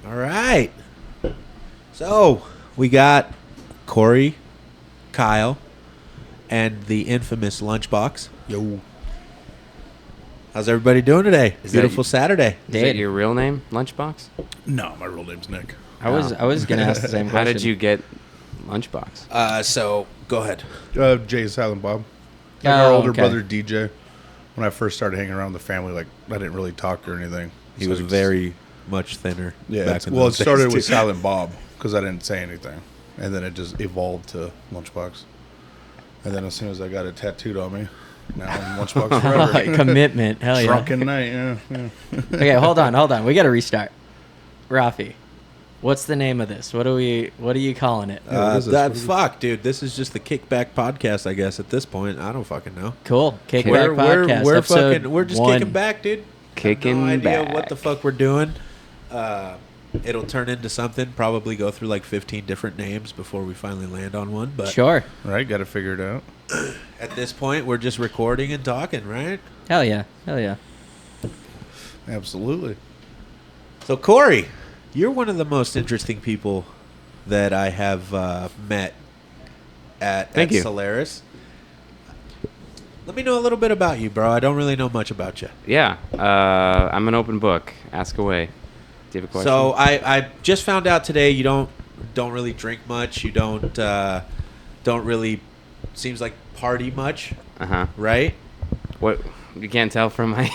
All right. So we got Corey, Kyle, and the infamous Lunchbox. Yo. How's everybody doing today? Is Beautiful Saturday. Is that your real name, Lunchbox? No, my real name's Nick. I was gonna ask the same question. How did you get Lunchbox? So go ahead. Jay Silent Bob. Like our older okay. brother DJ. When I first started hanging around the family, like I didn't really talk or anything. He So was it's- very much thinner. Yeah. Back in Well, it those days, started too. with Silent Bob because I didn't say anything, and then it just evolved to Lunchbox. And then as soon as I got it tattooed on me, now I'm Lunchbox forever. Commitment. Hell yeah. Drunken night. Yeah. Okay, hold on. We got to restart. Rafi, what's the name of this? What are you calling it? What is this? That What is fuck, dude. This is just the Kickback podcast, I guess. At this point, I don't fucking know. Cool. Kickback podcast. We're episode fucking. We're just 1. kicking back, dude. Kicking no idea back. what the fuck we're doing. It'll turn into something. Probably go through like 15 different names before we finally land on one. But Sure. Right, got to figure it out. at this point, we're just recording and talking, right? Hell yeah. Absolutely. So Corey, you're one of the most interesting people that I have met at Thank you. Solaris. Let me know a little bit about you, bro. I don't really know much about you. Yeah, I'm an open book. Ask away. Do you have a question? So I just found out today you don't really drink much. You don't really seems like party much, right? What? You can't tell from my.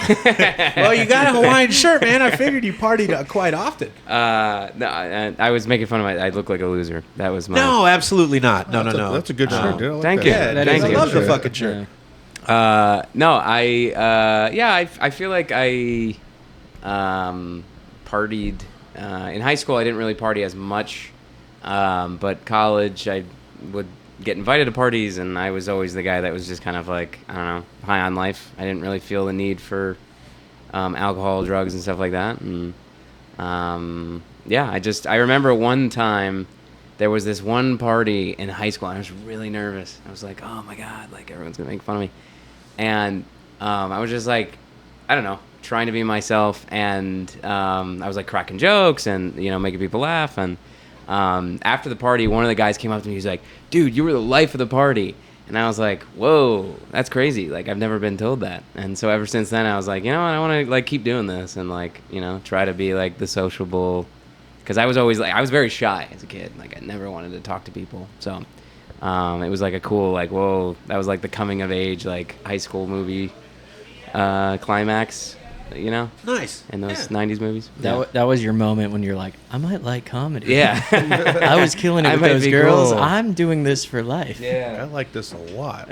Well, you got a Hawaiian shirt, man. I figured you partied quite often. No, I was making fun of I look like a loser. That was my. No, absolutely not. No. That's a good shirt, dude. I like Thank that. you. Yeah, That dude, is I a good love the shirt. fucking shirt. No, I feel like I partied in high school. I didn't really party as much, but college I would get invited to parties, and I was always the guy that was just kind of like, I don't know, high on life. I didn't really feel the need for alcohol, drugs, and stuff like that. And I remember one time there was this one party in high school, and I was really nervous. I was like, oh my god, like everyone's gonna make fun of me. And I was just like, I don't know, trying to be myself, and I was like cracking jokes and making people laugh. And after the party, one of the guys came up to me. He's like, "Dude, you were the life of the party." And I was like, "Whoa, that's crazy! Like I've never been told that." And so ever since then, I was like, I want to like keep doing this and like try to be like the sociable, because I was always like I was very shy as a kid. Like I never wanted to talk to people. So. It was like a cool, like, whoa, that was like the coming of age, like high school movie climax, Nice. in those 90s movies. That was your moment when you're like, I might like comedy. Yeah. I was killing it I with might those be girls. cool. I'm doing this for life. I Yeah. like this a lot.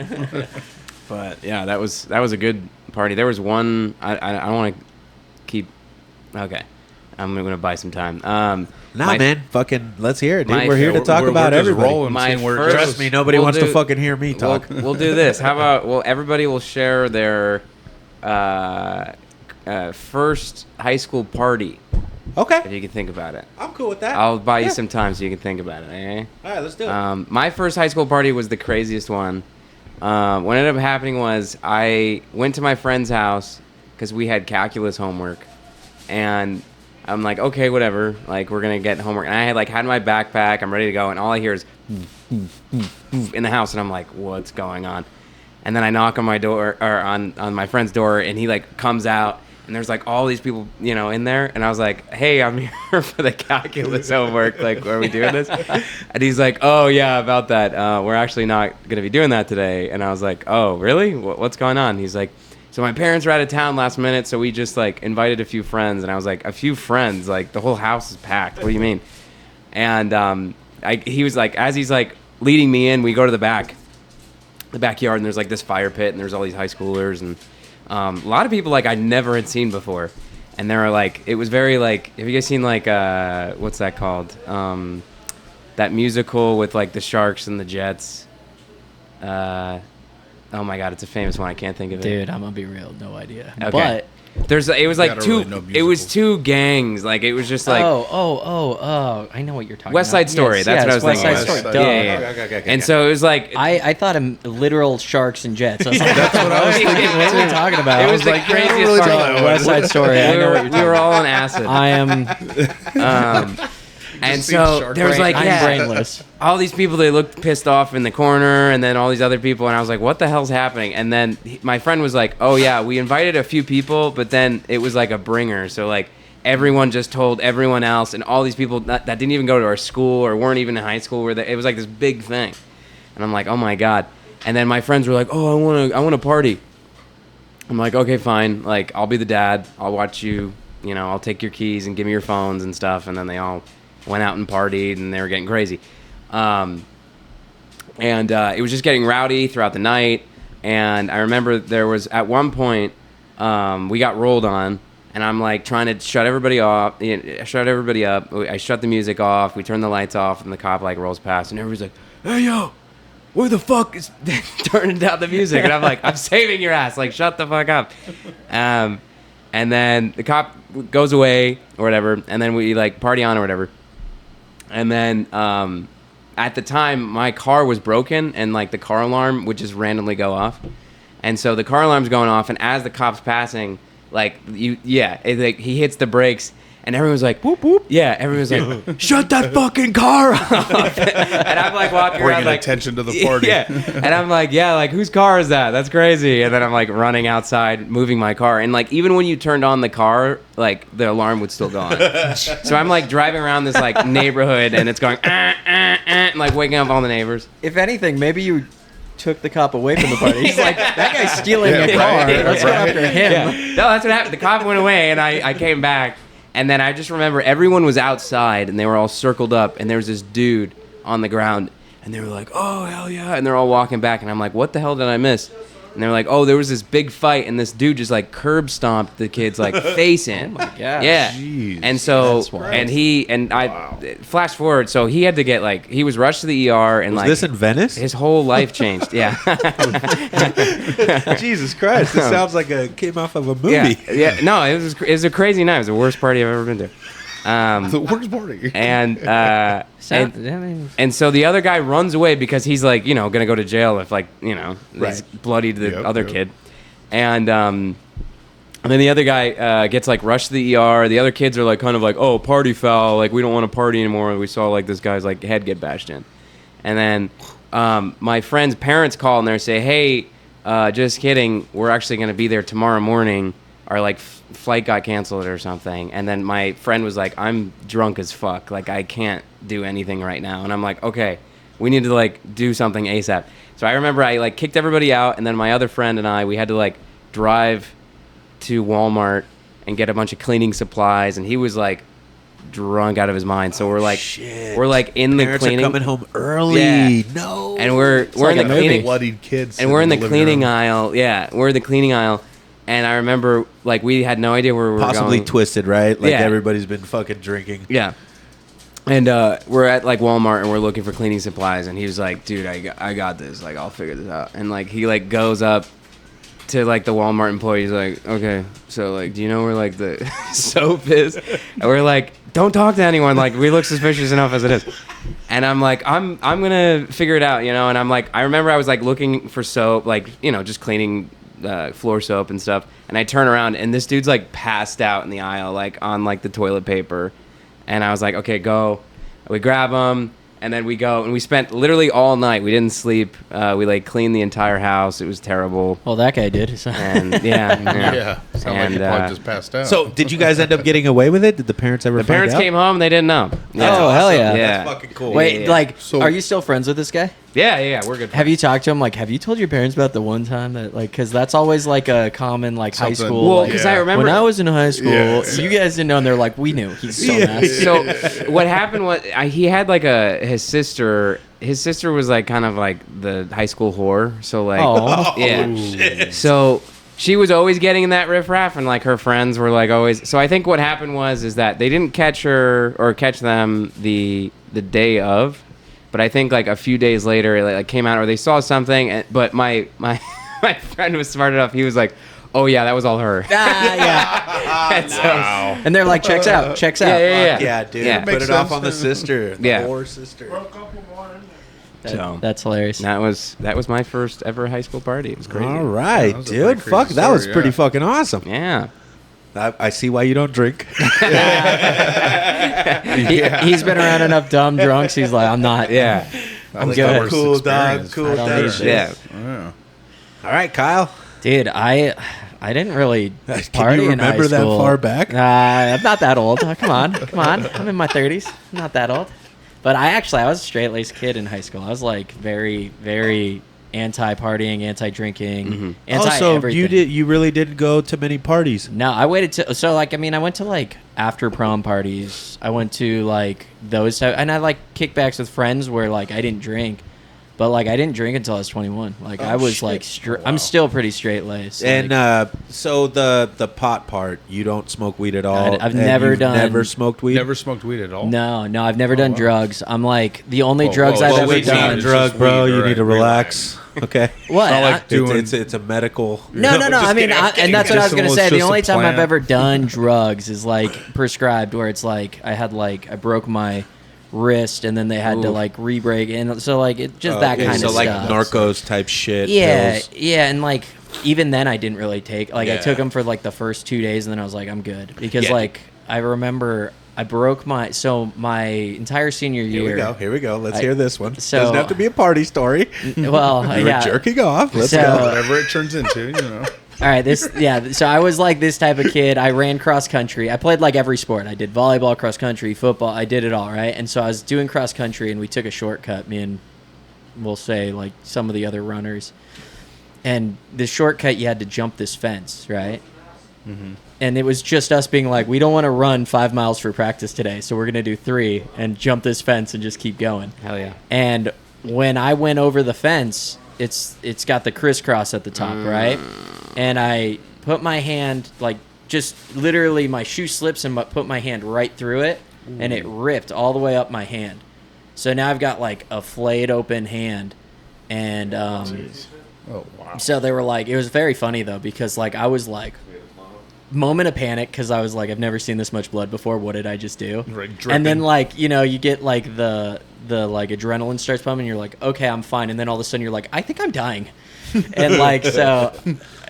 But yeah, that was a good party. There was one, I don't want to keep, okay. I'm going to buy some time. Man, fucking let's hear it, dude. my- We're here to talk We're about just everybody. rolling, My seeing where it first- goes. Trust me, nobody We'll wants do- to fucking hear me talk. We'll do this. How about, everybody will share their first high school party, if Okay, you can think about it. I'm cool with that. I'll buy you Yeah. some time so you can think about it, eh? All right, let's do it. My first high school party was the craziest one. What ended up happening was I went to my friend's house because we had calculus homework, and I'm like, okay, whatever. Like, we're gonna get homework, and I had my backpack. I'm ready to go, and all I hear is in the house, and I'm like, what's going on? And then I knock on my door or on my friend's door, and he like comes out. And there's like all these people, in there. And I was like, hey, I'm here for the calculus homework. Like, are we doing this? And he's like, oh, yeah, about that. We're actually not going to be doing that today. And I was like, oh, really? What's going on? He's like, so my parents were out of town last minute. So we just like invited a few friends. And I was like, a few friends? Like, the whole house is packed. What do you mean? And he was like, as he's like leading me in, we go to the backyard. And there's like this fire pit. And there's all these high schoolers. And a lot of people like I never had seen before, and they were like, it was very like, have you guys seen like what's that called? That musical with like the sharks and the jets. Oh my god, it's a famous one. I can't think of it. Dude, I'm gonna be real, no idea. Okay. But It was like Gotta two. really know It was musicals. two gangs. Like it was just like I know what you're talking West about. Side Story. Yes, that's what I was West thinking. Side Story. West Side Duh. Story. Yeah. Okay. And so it was like I thought of literal sharks and jets. I was like, That's what I was thinking. what are we talking about? It I was the like, yeah, I don't craziest really part. know that one. West Side Story. I know what you're We talking were about. all on acid. I am. And seen so Shark there was Brain. like, I'm yeah, brainless. all these people, they looked pissed off in the corner, and then all these other people, and I was like, what the hell's happening? And then my friend was like, oh yeah, we invited a few people, but then it was like a bringer, so like everyone just told everyone else, and all these people that didn't even go to our school or weren't even in high school, it was like this big thing. And I'm like, oh my god. And then my friends were like, oh, I want to party. I'm like, okay, fine, like I'll be the dad, I'll watch you, I'll take your keys and give me your phones and stuff. And then they all went out and partied, and they were getting crazy. It was just getting rowdy throughout the night. And I remember there was, at one point, we got rolled on, and I'm like trying to shut everybody up. I shut the music off. We turned the lights off, and the cop like rolls past, and everybody's like, hey, yo, where the fuck is turning down the music? And I'm like, I'm saving your ass. Like, shut the fuck up. And then the cop goes away or whatever, and then we like party on or whatever. And then at the time, my car was broken, and like the car alarm would just randomly go off. And so the car alarm's going off, and as the cop's passing, he hits the brakes, and everyone's like, boop, boop. Yeah, everyone's like, shut that fucking car off. And I'm like walking around Bringing like, attention to the party. yeah. And I'm like, yeah, like whose car is that? That's crazy. And then I'm like running outside, moving my car. And like even when you turned on the car, like the alarm would still go on. So I'm like driving around this like neighborhood, and it's going, and like waking up all the neighbors. If anything, maybe you took the cop away from the party. He's like, that guy's stealing Yeah, a car. right, Let's go right. after him. Yeah. No, that's what happened. The cop went away, and I came back. And then I just remember everyone was outside, and they were all circled up, and there was this dude on the ground, and they were like, oh, hell yeah. And they're all walking back, and I'm like, what the hell did I miss? And they were like, oh, there was this big fight, and this dude just like curb stomped the kid's like face in. Oh my gosh. Yeah. Jeez. And so, That's wild. flash forward, so he had to get like, he was rushed to the ER, and Was like, this in Venice? his whole life changed. Yeah. Jesus Christ! This sounds like came off of a movie. Yeah. No, it was a crazy night. It was the worst party I've ever been to. The worst party. And so the other guy runs away because he's like, gonna go to jail if like, he's Right. bloodied the Yep, other yep. kid. And then the other guy gets like rushed to the ER. The other kids are like kind of like, oh, party foul. Like we don't want to party anymore. We saw like this guy's like head get bashed in. And then my friend's parents call and they say, hey, just kidding. We're actually gonna be there tomorrow morning. Our like flight got canceled or something. And then my friend was like, I'm drunk as fuck. Like I can't do anything right now. And I'm like, okay, we need to like do something ASAP. So I remember I like kicked everybody out, and then my other friend and we had to like drive to Walmart and get a bunch of cleaning supplies, and he was like drunk out of his mind. So we're like, shit. we're like in Parents the cleaning, are coming home early. Yeah. No. and we're like in a the movie. cleaning, Bloodied kids. and we're in the living cleaning room. aisle. Yeah, we're in the cleaning aisle, and I remember like we had no idea where we were possibly going. twisted, right? Like Yeah. everybody's been fucking drinking. Yeah. And we're at like Walmart and we're looking for cleaning supplies, and he was like, dude, I got this, like I'll figure this out. And like he like goes up to like the Walmart employee, he's like, okay, so like do you know where like the soap is? And we're like, don't talk to anyone, like we look suspicious enough as it is. And I'm like, I'm gonna figure it out, and I'm like, I remember I was like looking for soap, like just cleaning floor soap and stuff, and I turn around and this dude's like passed out in the aisle, like on like the toilet paper. And I was like, okay, go. We grab him, and then we go, and we spent literally all night. We didn't sleep. We like cleaned the entire house. It was terrible. Well, that guy did. So. And yeah. Yeah. Sound like And, you probably just passed out. So, did you guys end up getting away with it? Did the parents ever? The parents came home. They didn't know. Yeah. Oh, hell yeah. Yeah. That's fucking cool. Wait, Yeah. like, So- are you still friends with this guy? Yeah. We're good. Have you talked to him? Like, have you told your parents about the one time that, like, because that's always like a common, like, high Something- school. Well, like, because Yeah. I remember when I was in high school, Yeah. you guys didn't know, and they're like, we knew. He's so nasty. So what happened was he had like his sister. His sister was like kind of like the high school whore. So like, Oh. yeah. So she was always getting in that riffraff, and like her friends were like always. So I think what happened is that they didn't catch her or catch them the day of, but I think like a few days later it like came out, or they saw something. But my my friend was smart enough. He was like, Oh yeah, that was all her. Yeah. So- And they're like, checks out. Yeah. Yeah, dude. Yeah. Put Makes it off sense. on the sister. The Yeah. whore sister. So That's hilarious. that was my first ever high school party. It was crazy. All right, that was a pretty dude. crazy Fuck, that was story, pretty yeah. fucking awesome. Yeah. I see why you don't drink. He's been around enough dumb drunks. He's like, I'm not. Yeah. That was good. the worst Cool, dog. experience. Cool, I don't that need shit. Yeah. Yeah. All right, Kyle. Dude, I didn't really Can party you in high remember that school. far back? I'm not that old. Oh, come on. I'm in my 30s. I'm not that old. But I was a straight-laced kid in high school. I was like very, very anti-partying, anti-drinking, anti-everything. You really didn't go to many parties. No, I waited to I went to like after prom parties. I went to like those type, and I like kickbacks with friends where like I didn't drink, but like I didn't drink until I was 21. Like I was like I'm still pretty straight laced. And like, so the pot part, you don't smoke weed at all. I've and never you've done- Never smoked weed. Never smoked weed at all. no, I've never done wow. drugs. I'm like the only Whoa, drugs whoa, I've whoa, ever wait, It's not done. a It's drug, just bro. weed, You all need to right, relax. Okay. What? Not like I- doing- It's a medical. No. Just I mean, kidding, I'm kidding. and that's what I was Just gonna almost say. The just a only time I've plant. ever done drugs is like prescribed, where it's like I broke my wrist, and then they had to Oof. like re-break, and so like it just that Okay, kind so of like stuff. narcos type shit. Yeah, pills. yeah, and like even then I didn't really take like I Yeah. took them for like the first 2 days, and then I was like I'm good because Yeah. like I remember I broke my entire senior year. Here we go. Let's I- hear this one. so- Doesn't have to be a party story. Well, You were yeah. jerking off. Let's So- go. Whatever it turns into, you know. All right, so I was like this type of kid. I ran cross country. I played like every sport. I did volleyball, cross country, football. I did it all, right? And so I was doing cross country, and we took a shortcut, me and we'll say like some of the other runners. And the shortcut, you had to jump this fence, right? And it was just us being like, we don't want to run 5 miles for practice today, so we're going to do 3 and jump this fence and just keep going. Hell yeah. And when I went over the fence, it's got the crisscross at the top, right? And I put my hand, like, just literally my shoe slips and put my hand right through it, and it ripped all the way up my hand. So now I've got like a flayed open hand, and Oh wow. so they were like, it was very funny though, because like I was like, moment of panic, because I was like, I've never seen this much blood before. What did I just do? Right, and then dripping. like you get like the like adrenaline starts pumping. You're like, okay, I'm fine. And then all of a sudden you're like, I think I'm dying. And like so,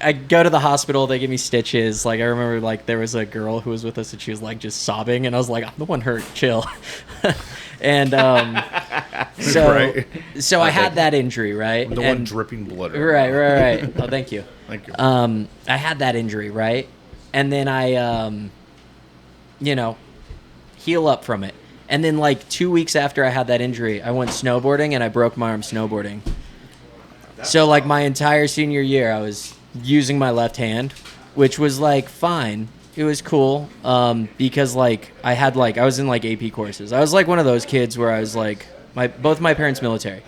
I go to the hospital. They give me stitches. Like I remember like there was a girl who was with us and she was like just sobbing, and I was like, I'm the one hurt. Chill. And so Right. so I had that injury, right? The one And- dripping blood. Right. Oh, thank you. Thank you. I had that injury, right? And then I, heal up from it. And then, like, 2 weeks after I had that injury, I went snowboarding, and I broke my arm snowboarding. So, like, my entire senior year, I was using my left hand, which was, like, fine. It was cool because, like, I was in, like, AP courses. I was, like, one of those kids where I was, like, both my parents military.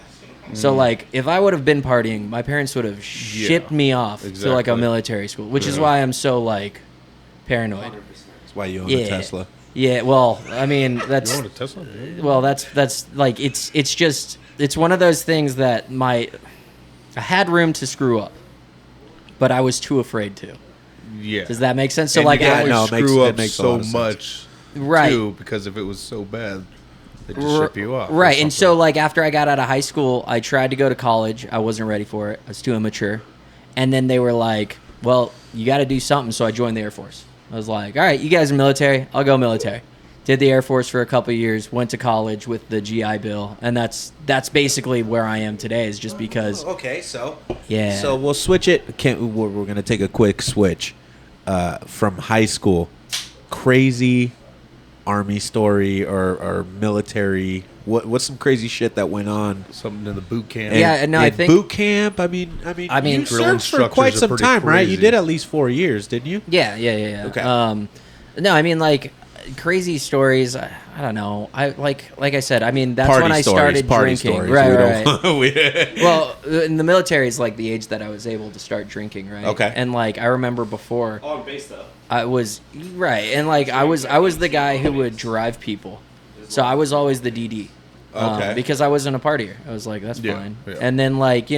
So, like, if I would have been partying, my parents would have shipped me off to, like, a exactly. military school, which is why I'm so, like, paranoid. That's why you own Yeah. a Tesla. Yeah, well, I mean, that's... You want a Tesla? Dude? Well, that's like it's one of those things that I had room to screw up, but I was too afraid to. Yeah. Does that make sense? So And like, you can Yeah, only no, it makes- screw it up makes a so lot of sense. much, Right. too, because if it was so bad, they just ship you off. or right? And so something. like after I got out of high school, I tried to go to college. I wasn't ready for it. I was too immature. And then they were like, "Well, you got to do something." So I joined the Air Force. I was like, "All right, you guys are military. I'll go military." Did the Air Force for a couple of years. Went to college with the GI Bill, and that's basically where I am today. Is just because Okay, so Yeah. So we'll switch it. We're gonna take a quick switch from high school. Crazy army story or military. What's some crazy shit that went on? something in the boot camp. Yeah, no, I think- boot camp. I mean, I mean, you drill served for instructors quite are some pretty time, right? You crazy. did at least 4 years, didn't you? Yeah. Okay. No, I mean like crazy stories. I don't know. I like I said. I mean that's Party when I stories, started party drinking. stories. Right, We right. don't- we- Well, in the military is like the age that I was able to start drinking, right? Okay. And like I remember before, On base though. I was right, and like I was the guy who would drive people, so I was always the DD. Okay. Because I wasn't a partier. I was like, that's Yeah, fine. yeah. And then like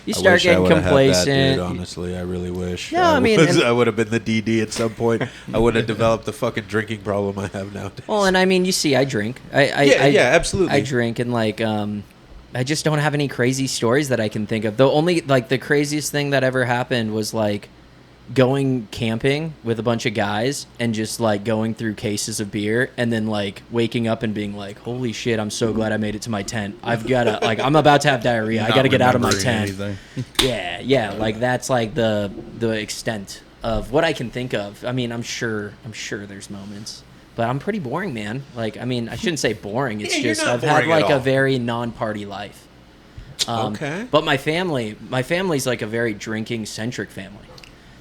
You I start wish I getting would've had that, complacent. dude, honestly, I really wish. No, I mean, and- I would have been the DD at some point. I would have developed the fucking drinking problem I have nowadays. Well, and I mean, you see, I drink. Yeah, absolutely. I drink, and like, I just don't have any crazy stories that I can think of. The only like the craziest thing that ever happened was like going camping with a bunch of guys and just like going through cases of beer and then like waking up and being like, holy shit, I'm so glad I made it to my tent. I've got to like, I'm about to have diarrhea. I got to get out of my tent. Yeah, like that's like the extent of what I can think of. I mean, I'm sure there's moments, but I'm pretty boring, man. Like, I mean, I shouldn't say boring. It's Yeah, just you're not I've had boring at like a all. very non-party life. Okay. But my family's like a very drinking centric family.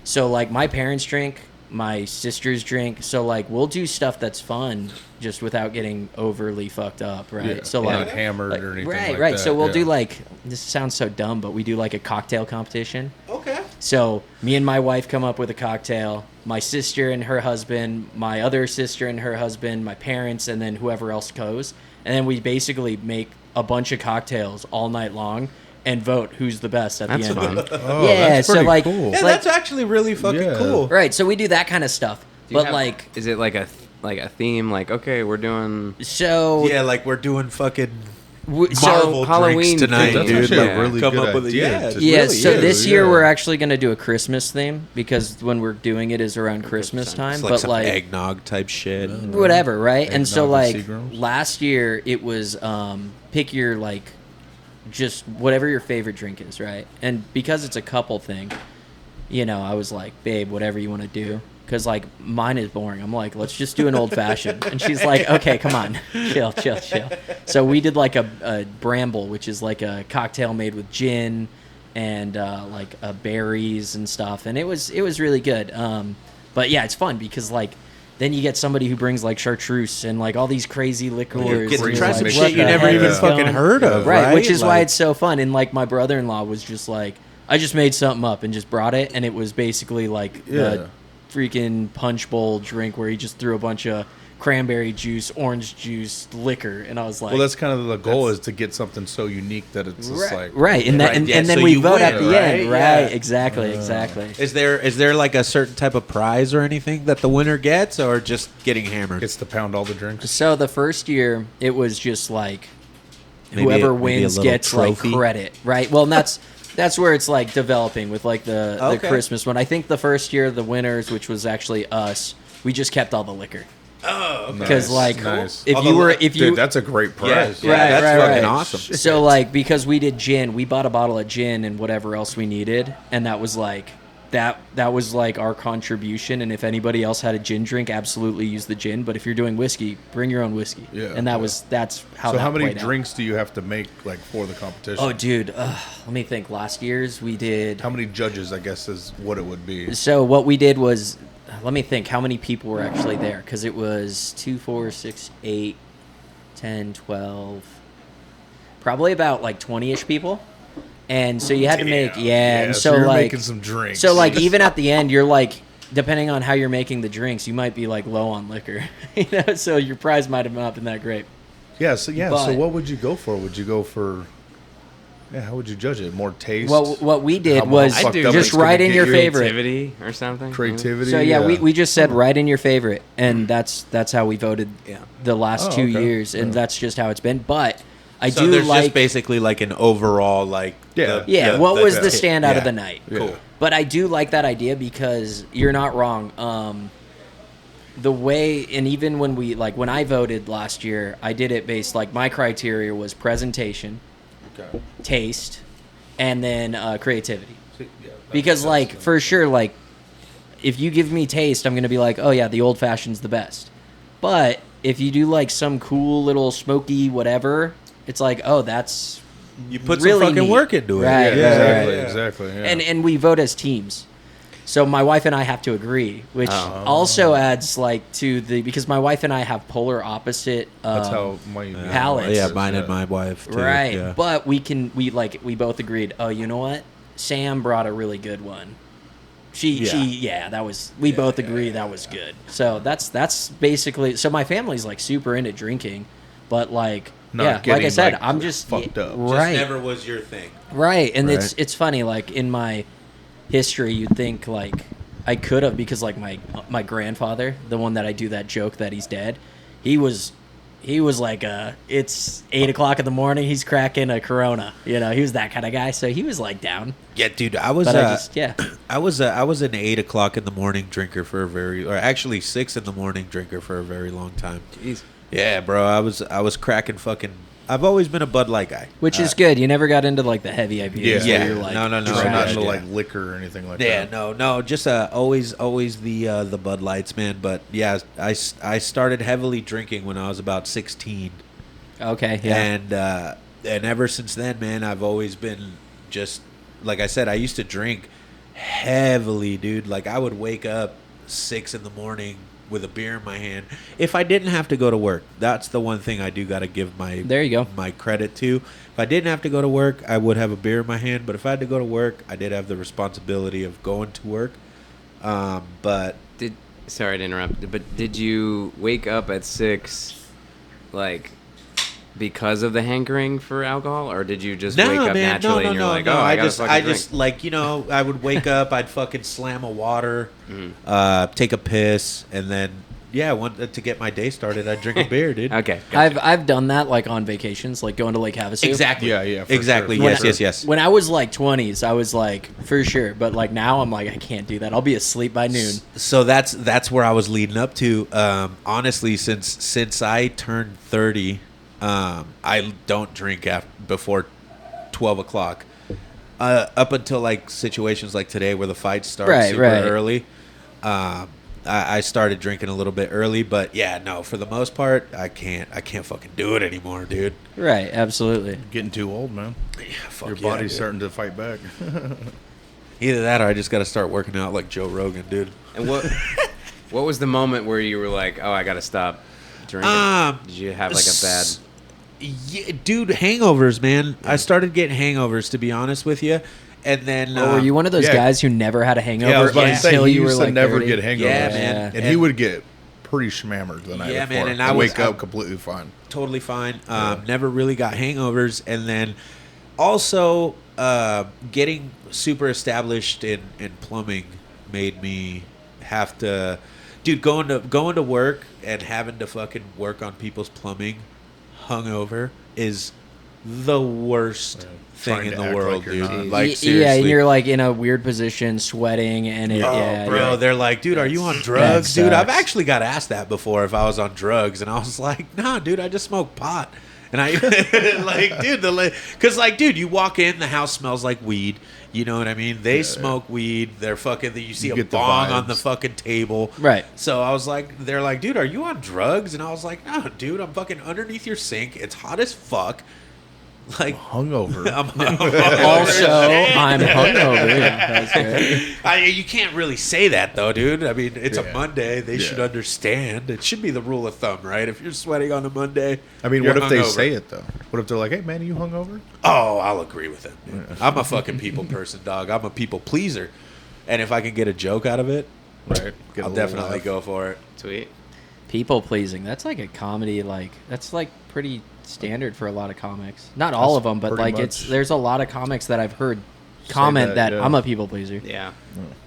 So like my parents drink, my sisters drink. So like we'll do stuff that's fun just without getting overly fucked up, right? Yeah, so not like hammered or anything right. like that, So we'll yeah. do like, this sounds so dumb, but we do like a cocktail competition. Okay. So me and my wife come up with a cocktail. My sister and her husband, my other sister and her husband, my parents, and then whoever else goes. And then we basically make a bunch of cocktails all night long and vote who's the best at That's the end. fun. Oh, Yeah, that's so, pretty like- cool. Yeah, Like- that's actually really fucking Yeah. cool. Right, so we do that kind of stuff. Do you But have- like, is it like a theme? Like, okay, we're doing. so Yeah, like we're doing fucking so Marvel Halloween drinks tonight, theme. That's dude. actually Like, Yeah. a really come good up with idea. yeah, to- it yeah, really so is. this year yeah. we're actually going to do a Christmas theme because when we're doing it is around Christmas time. It's like But some like eggnog type shit. whatever, right? And so Eggnog and like Seagrams. last year it was pick your like just whatever your favorite drink is, right? And because it's a couple thing, you know, I was like, babe, whatever you want to do. Because, like, mine is boring. I'm like, let's just do an old fashioned. And she's like, okay, come on. Chill. So we did, like, a bramble, which is, like, a cocktail made with gin and, like, berries and stuff. And it was really good. But, yeah, it's fun because, like, then you get somebody who brings, like, chartreuse and, like, all these crazy liqueurs. You're getting and try you're some like, shit what you the never heck even is fucking going- heard of, Right, right? which is why Like- it's so fun. And, like, my brother-in-law was just like, I just made something up and just brought it. And it was basically, like, Yeah. the freaking punch bowl drink where he just threw a bunch of cranberry juice, orange juice, liquor, and I was like, Well, that's kind of the goal, is to get something so unique that it's just like right, and that, Right, and, yeah, and then so we you vote win, at the right? end, right? Yeah. Exactly. Is there like a certain type of prize or anything that the winner gets, or just getting hammered? gets to pound all the drinks. So the first year, it was just like Maybe whoever maybe a wins little gets trophy? like credit, right? Well, and that's where it's like developing with like the Okay. Christmas one. I think the first year, the winners, which was actually us, we just kept all the liquor. Oh, okay. Because like Nice. if Although, you were like, if you Dude, that's a great prize. Yeah, Right, that's right, fucking right. awesome. so like because we did gin, we bought a bottle of gin and whatever else we needed, and that was like that was like our contribution. And if anybody else had a gin drink, absolutely use the gin. But if you're doing whiskey, bring your own whiskey. Yeah, and yeah. that's how. So that how many played out. drinks do you have to make like for the competition? Oh, dude, let me think. Last year's we did. How many judges, I guess, is what it would be. So what we did was, let me think. How many people were actually there? Because it was 2, 4, 6, 8, 10, 12, probably about like 20-ish people. And so you had to make, and so you're like making some drinks. So like even at the end, you're like, depending on how you're making the drinks, you might be like low on liquor, you know. So your prize might have not been that great. So but- what would you go for? Would you go for? Yeah, how would you judge it? More taste? Well, what we did How was fucked do up just it's gonna write in get your you? favorite. Creativity or something. creativity. So yeah, we just said write in your favorite, and that's how we voted the last Oh, 2 okay. years, and Yeah. that's just how it's been. But I So do there's like just basically like an overall like what was the standout yeah. of the night? Cool. But I do like that idea because you're not wrong. The way, and even when I voted last year, I did it based like my criteria was presentation, Okay. taste, and then creativity. Because like for sure, like if you give me taste, I'm gonna be like, oh yeah, the old fashioned's the best. But if you do like some cool little smoky whatever, it's like, oh, that's You put really some fucking neat. work into it. Right, Yeah, right, exactly, right. exactly. Yeah. And we vote as teams. So my wife and I have to agree, which also adds like to the because my wife and I have polar opposite. That's how my Palates. Yeah, mine and my wife too. Right, Yeah. but we both agreed. Oh, you know what? Sam brought a really good one. We both agree that was good. So that's basically. So my family's like super into drinking, but like Not yeah. Like I getting, said, like, I'm just fucked up. Right. Just never was your thing. Right, and Right. it's funny. Like in my history, you'd think like I could have because like my grandfather, the one that I do that joke that he's dead, he was like it's 8 o'clock in the morning. He's cracking a Corona. You know, he was that kind of guy. So he was like down. Yeah, dude, I was But I just I was an 8 o'clock in the morning drinker for a or actually 6 in the morning drinker for a very long time. Jeez. Yeah, bro, I was cracking fucking. I've always been a Bud Light guy, which is good. You never got into like the heavy IPAs. Yeah. where Yeah. you're like, No, Just not trash, into yeah. like liquor or anything like Yeah, that. no, just always the Bud Lights, man. But yeah, I started heavily drinking when I was about 16, Okay, yeah. and ever since then, man, I've always been just like I said. I used to drink heavily, dude. Like I would wake up 6 in the morning with a beer in my hand if I didn't have to go to work. That's the one thing I do got to give There you go. my credit to. If I didn't have to go to work, I would have a beer in my hand. But if I had to go to work, I did have the responsibility of going to work. But Sorry to interrupt, but did you wake up at 6, like, because of the hankering for alcohol, or did you just wake up naturally and you're like, oh, I gotta fucking drink? just like, you know, I would wake up, I'd fucking slam a water, take a piss, and then to get my day started, I'd drink a beer, dude. Okay, gotcha. I've done that like on vacations, like going to Lake Havasu. Exactly. Yeah, for exactly. sure. Yes. When I was like 20s, I was like for sure, but like now I'm like I can't do that. I'll be asleep by noon. So that's where I was leading up to. Honestly, since I turned 30, I don't drink before 12 o'clock. Up until like situations like today where the fights start super early. I started drinking a little bit early, but yeah, no, for the most part, I can't fucking do it anymore, dude. Right, absolutely. Getting too old, man. Yeah, fuck Your yeah, body's dude. starting to fight back. Either that or I just got to start working out like Joe Rogan, dude. And what was the moment where you were like, oh, I gotta stop drinking? Did you have like a bad? Yeah, dude, hangovers, man. I started getting hangovers, to be honest with you. And then Or were you one of those yeah. guys who never had a hangover Yeah, I was about to say, until he you were used to like never 30? get hangovers. Yeah, man. And he would get pretty schmammered the night Yeah, before. man, and I I wake was- up completely fine. totally fine. Never really got hangovers, and then also getting super established in plumbing made me have to, dude, going to work and having to fucking work on people's plumbing hungover is the worst thing Trying in to the act world, like you're dude. not. Like Yeah, seriously. and you're like in a weird position, sweating, and it, Oh, yeah, bro, yeah. they're like, dude, are you on drugs, dude? I've sucks. actually got asked that before if I was on drugs, and I was like, nah, dude, I just smoke pot. And I like, dude, because like, dude, you walk in, the house smells like weed. You know what I mean? They smoke weed. They're fucking. You see You a get the bong on vibes. the fucking table. Right. So I was like, they're like, dude, are you on drugs? And I was like, no, dude, I'm fucking underneath your sink. It's hot as fuck. Like, Hungover. I'm Also, I'm hungover. Yeah, that's right. You can't really say that though, dude. I mean, it's a Yeah. Monday. They should understand. It should be the rule of thumb, right? If you're sweating on a Monday, I mean, you're what if they hungover. say it, though? What if they're like, hey, man, are you hungover? Oh, I'll agree with them. Dude. I'm a fucking people person, dog. I'm a people pleaser, and if I can get a joke out of it, Right. I'll definitely go for it. Sweet. People pleasing. That's like a comedy. Like that's like pretty standard for a lot of comics. Not all That's of them, but pretty like much- there's a lot of comics that I've heard comment that, that yeah. I'm a people pleaser. Yeah.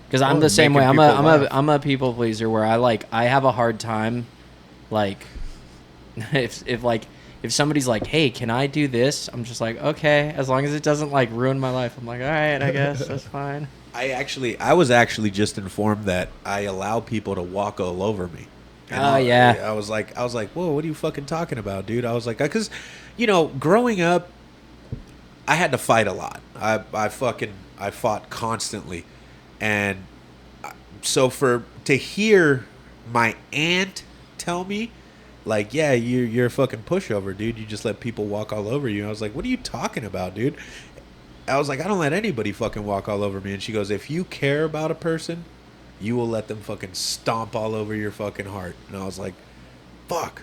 Because I'm Well, the same way. making people laugh. I'm a people pleaser where I have a hard time, like, if somebody's like, hey, can I do this? I'm just like, okay, as long as it doesn't like ruin my life. I'm like, all right, I guess that's fine. I was actually just informed that I allow people to walk all over me. And Oh, yeah. I was like, whoa, what are you fucking talking about, dude? I was like, because, you know, growing up, I had to fight a lot. I fought constantly, and so to hear my aunt tell me, like, yeah, you're a fucking pushover, dude. You just let people walk all over you. I was like, what are you talking about, dude? I was like, I don't let anybody fucking walk all over me. And she goes, if you care about a person, you will let them fucking stomp all over your fucking heart. And I was like, fuck.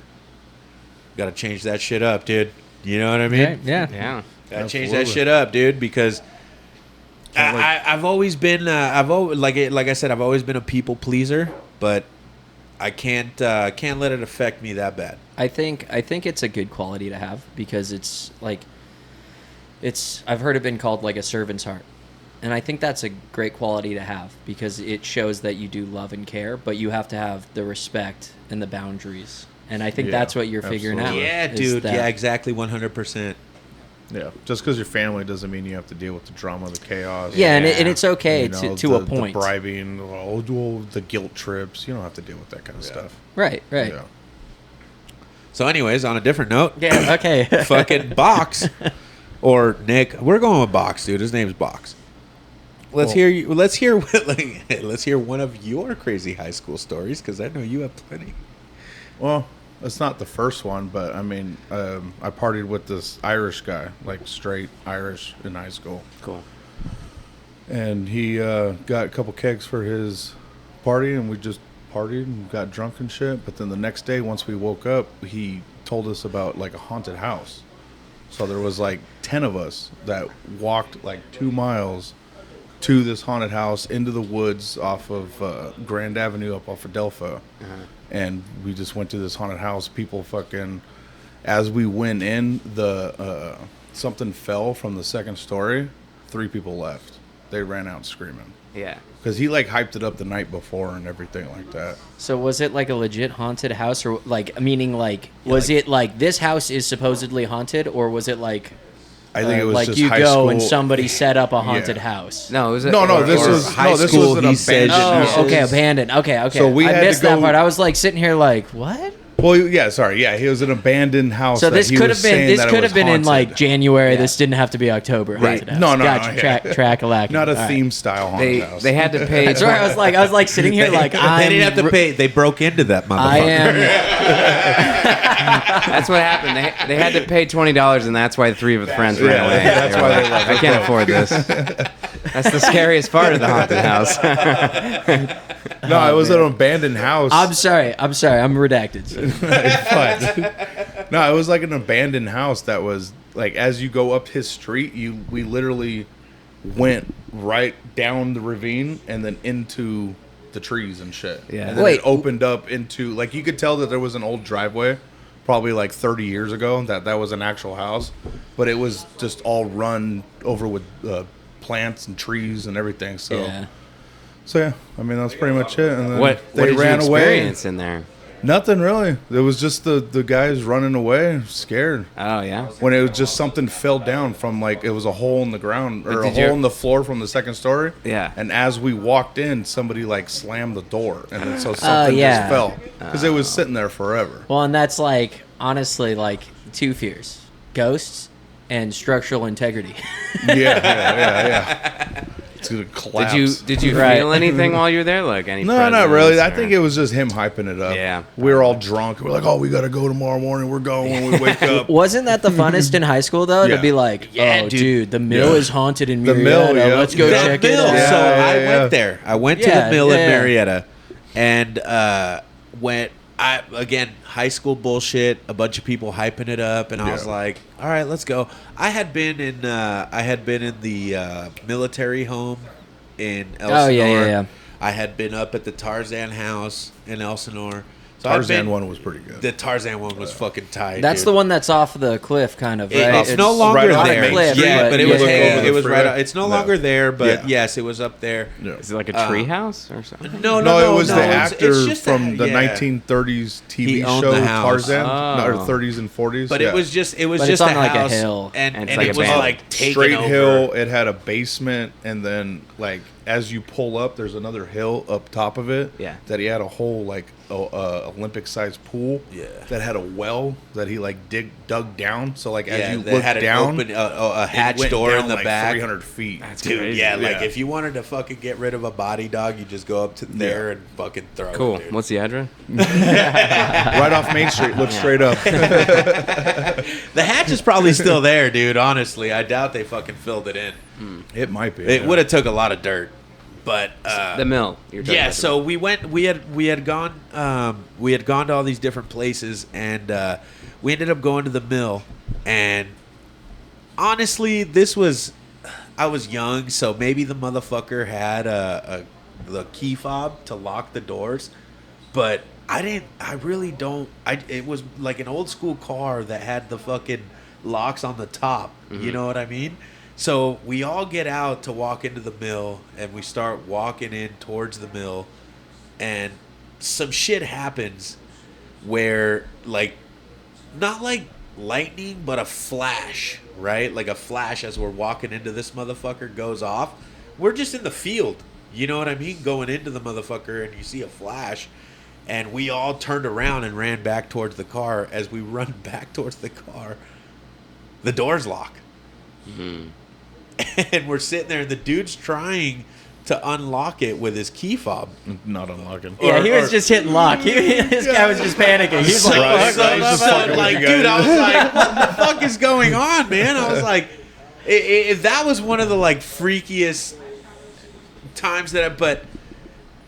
Gotta change that shit up, dude. You know what I mean? Right? Yeah. Yeah. Gotta change that Absolutely. shit up, dude, because I've always been, like I said, I've always been a people pleaser, but I can't let it affect me that bad. I think it's a good quality to have because it's like I've heard it been called like a servant's heart. And I think that's a great quality to have because it shows that you do love and care, but you have to have the respect and the boundaries. And I think that's what you're figuring out. Yeah, dude. Yeah, exactly, 100%. Yeah, just because your family doesn't mean you have to deal with the drama, the chaos. Yeah, and it's okay you know, to a point. The bribing, the guilt trips. You don't have to deal with that kind of stuff. Right. Yeah. So, anyways, on a different note, Yeah, okay. fucking Box or Nick, we're going with Box, dude. His name's Box. Let's hear one of your crazy high school stories because I know you have plenty. Well, it's not the first one, but I mean, I partied with this Irish guy, like straight Irish in high school. Cool. And he got a couple kegs for his party, and we just partied and got drunk and shit. But then the next day, once we woke up, he told us about like a haunted house. So there was like 10 of us that walked like 2 miles to this haunted house into the woods off of Grand Avenue up off of Delphi. And we just went to this haunted house. People fucking, as we went in, the something fell from the second story. 3 people left. They ran out screaming. Yeah. Because he like hyped it up the night before and everything like that. So was it like a legit haunted house, or like meaning like was it like this house is supposedly haunted, or was it like I think it was like just you high go school. and somebody set up a haunted Yeah. house? No, it was This was an he said- abandoned house. Oh, okay, abandoned. Okay. So we I had to missed that go- part. I was like sitting here like, what? Well, yeah, sorry, yeah, he was an abandoned house. So that this he could was have been saying this that it could was have been in like haunted. January. Yeah. This didn't have to be October. Right. Haunted house. No, Gotcha. yeah. Track-a-lack. Not a All right. theme style haunted house. They had to pay. That's right. I was like sitting here like they I'm didn't have to pay. They broke into that motherfucker. I am. That's what happened. They had to pay $20, and that's why 3 of the friends ran away. that's They why were they like, left. I can't afford this. That's the scariest part of the haunted house. No, it was an abandoned house. I'm sorry. I'm redacted. So. But, no, it was like an abandoned house that was like as you go up his street, we literally went right down the ravine and then into the trees and shit. Yeah. And then Wait. it opened up into like you could tell that there was an old driveway, probably like 30 years ago. That was an actual house, but it was just all run over with plants and trees and everything. So. Yeah. So yeah, I mean that's pretty much it. And then What they did ran you away. experience in there? Nothing really. It was just the guys running away, scared. Oh yeah. When it was just something fell down from like it was a hole in the ground or a Did you- hole in the floor from the second story. Yeah. And as we walked in, somebody like slammed the door, and then so something yeah. just fell because it was sitting there forever. Well, and that's like honestly like 2 fears: ghosts and structural integrity. Yeah. It's gonna collapse. Did you Right. feel anything while you were there? Like any? No, not presence really. I or- think it was just him hyping it up. Yeah. We were all drunk. We're like, oh, we got to go tomorrow morning. We're going when we wake up. Wasn't that the funnest in high school though? Yeah. To be like, Yeah, oh, dude. dude, the mill Yeah. is haunted in The Marietta. mill, yeah. Let's go The check mill. it out. Yeah, So I yeah. went there. I went to Yeah, the mill in yeah. Marietta, and went. Again, high school bullshit. A bunch of people hyping it up, and I was Yeah. like, "All right, let's go." I had been in the military home in Elsinore. Oh, yeah. I had been up at the Tarzan house in Elsinore. So Tarzan one was pretty good. The Tarzan one was fucking tight. That's dude. the one that's off the cliff, kind of, right? It's no longer right on there. Main Cliff, yeah, but but it yeah, was yeah, yeah. it was right. freeway. It's no No. longer there, but Yeah. yes, it was up there. Yeah. Is it like a tree house or something? No, No, it was the it's actor just from the yeah. 1930s TV He owned show the house. Tarzan, Oh. or 30s and 40s. But yeah. it was just But it's just on a like a house, hill. and And it's and like it a was band. like taken straight over. hill. It had a basement, and then like as you pull up, there's another hill up top of it. Yeah. That he had a whole like Olympic-sized pool. Yeah. That had a well that he like dug down. So like as Yeah, you that look had an down, open, a it hatch went door down, in the like, back. 300 feet. Dude, crazy. yeah, like Yeah. if you wanted to fucking get rid of a body dog, you just go up to there and fucking throw Cool. it. Dude. What's the address? Right off Main Street. Look straight up. The hatch is probably still there, dude. Honestly, I doubt they fucking filled it in. It might be. It yeah. would have took a lot of dirt, but The mill. You're talking yeah. about the So we went. We had gone to all these different places, and we ended up going to the mill. And honestly, I was young, so maybe the motherfucker had the key fob to lock the doors, but I really don't. It was like an old school car that had the fucking locks on the top. You know what I mean? So we all get out to walk into the mill, and we start walking in towards the mill, and some shit happens where, like, not like lightning, but a flash, right? Like a flash as we're walking into this motherfucker goes off. We're just in the field, you know what I mean? Going into the motherfucker, and you see a flash, and we all turned around and ran back towards the car. As we run back towards the car, the doors lock. And we're sitting there, and the dude's trying to unlock it with his key fob. Not unlocking. Yeah, he was just hitting lock. This guy was just panicking. He's like, Right. fuck, He's just fucking with like, you guys. dude, I was like, what the fuck is going on, man? I was like, that was one of the, like, freakiest times but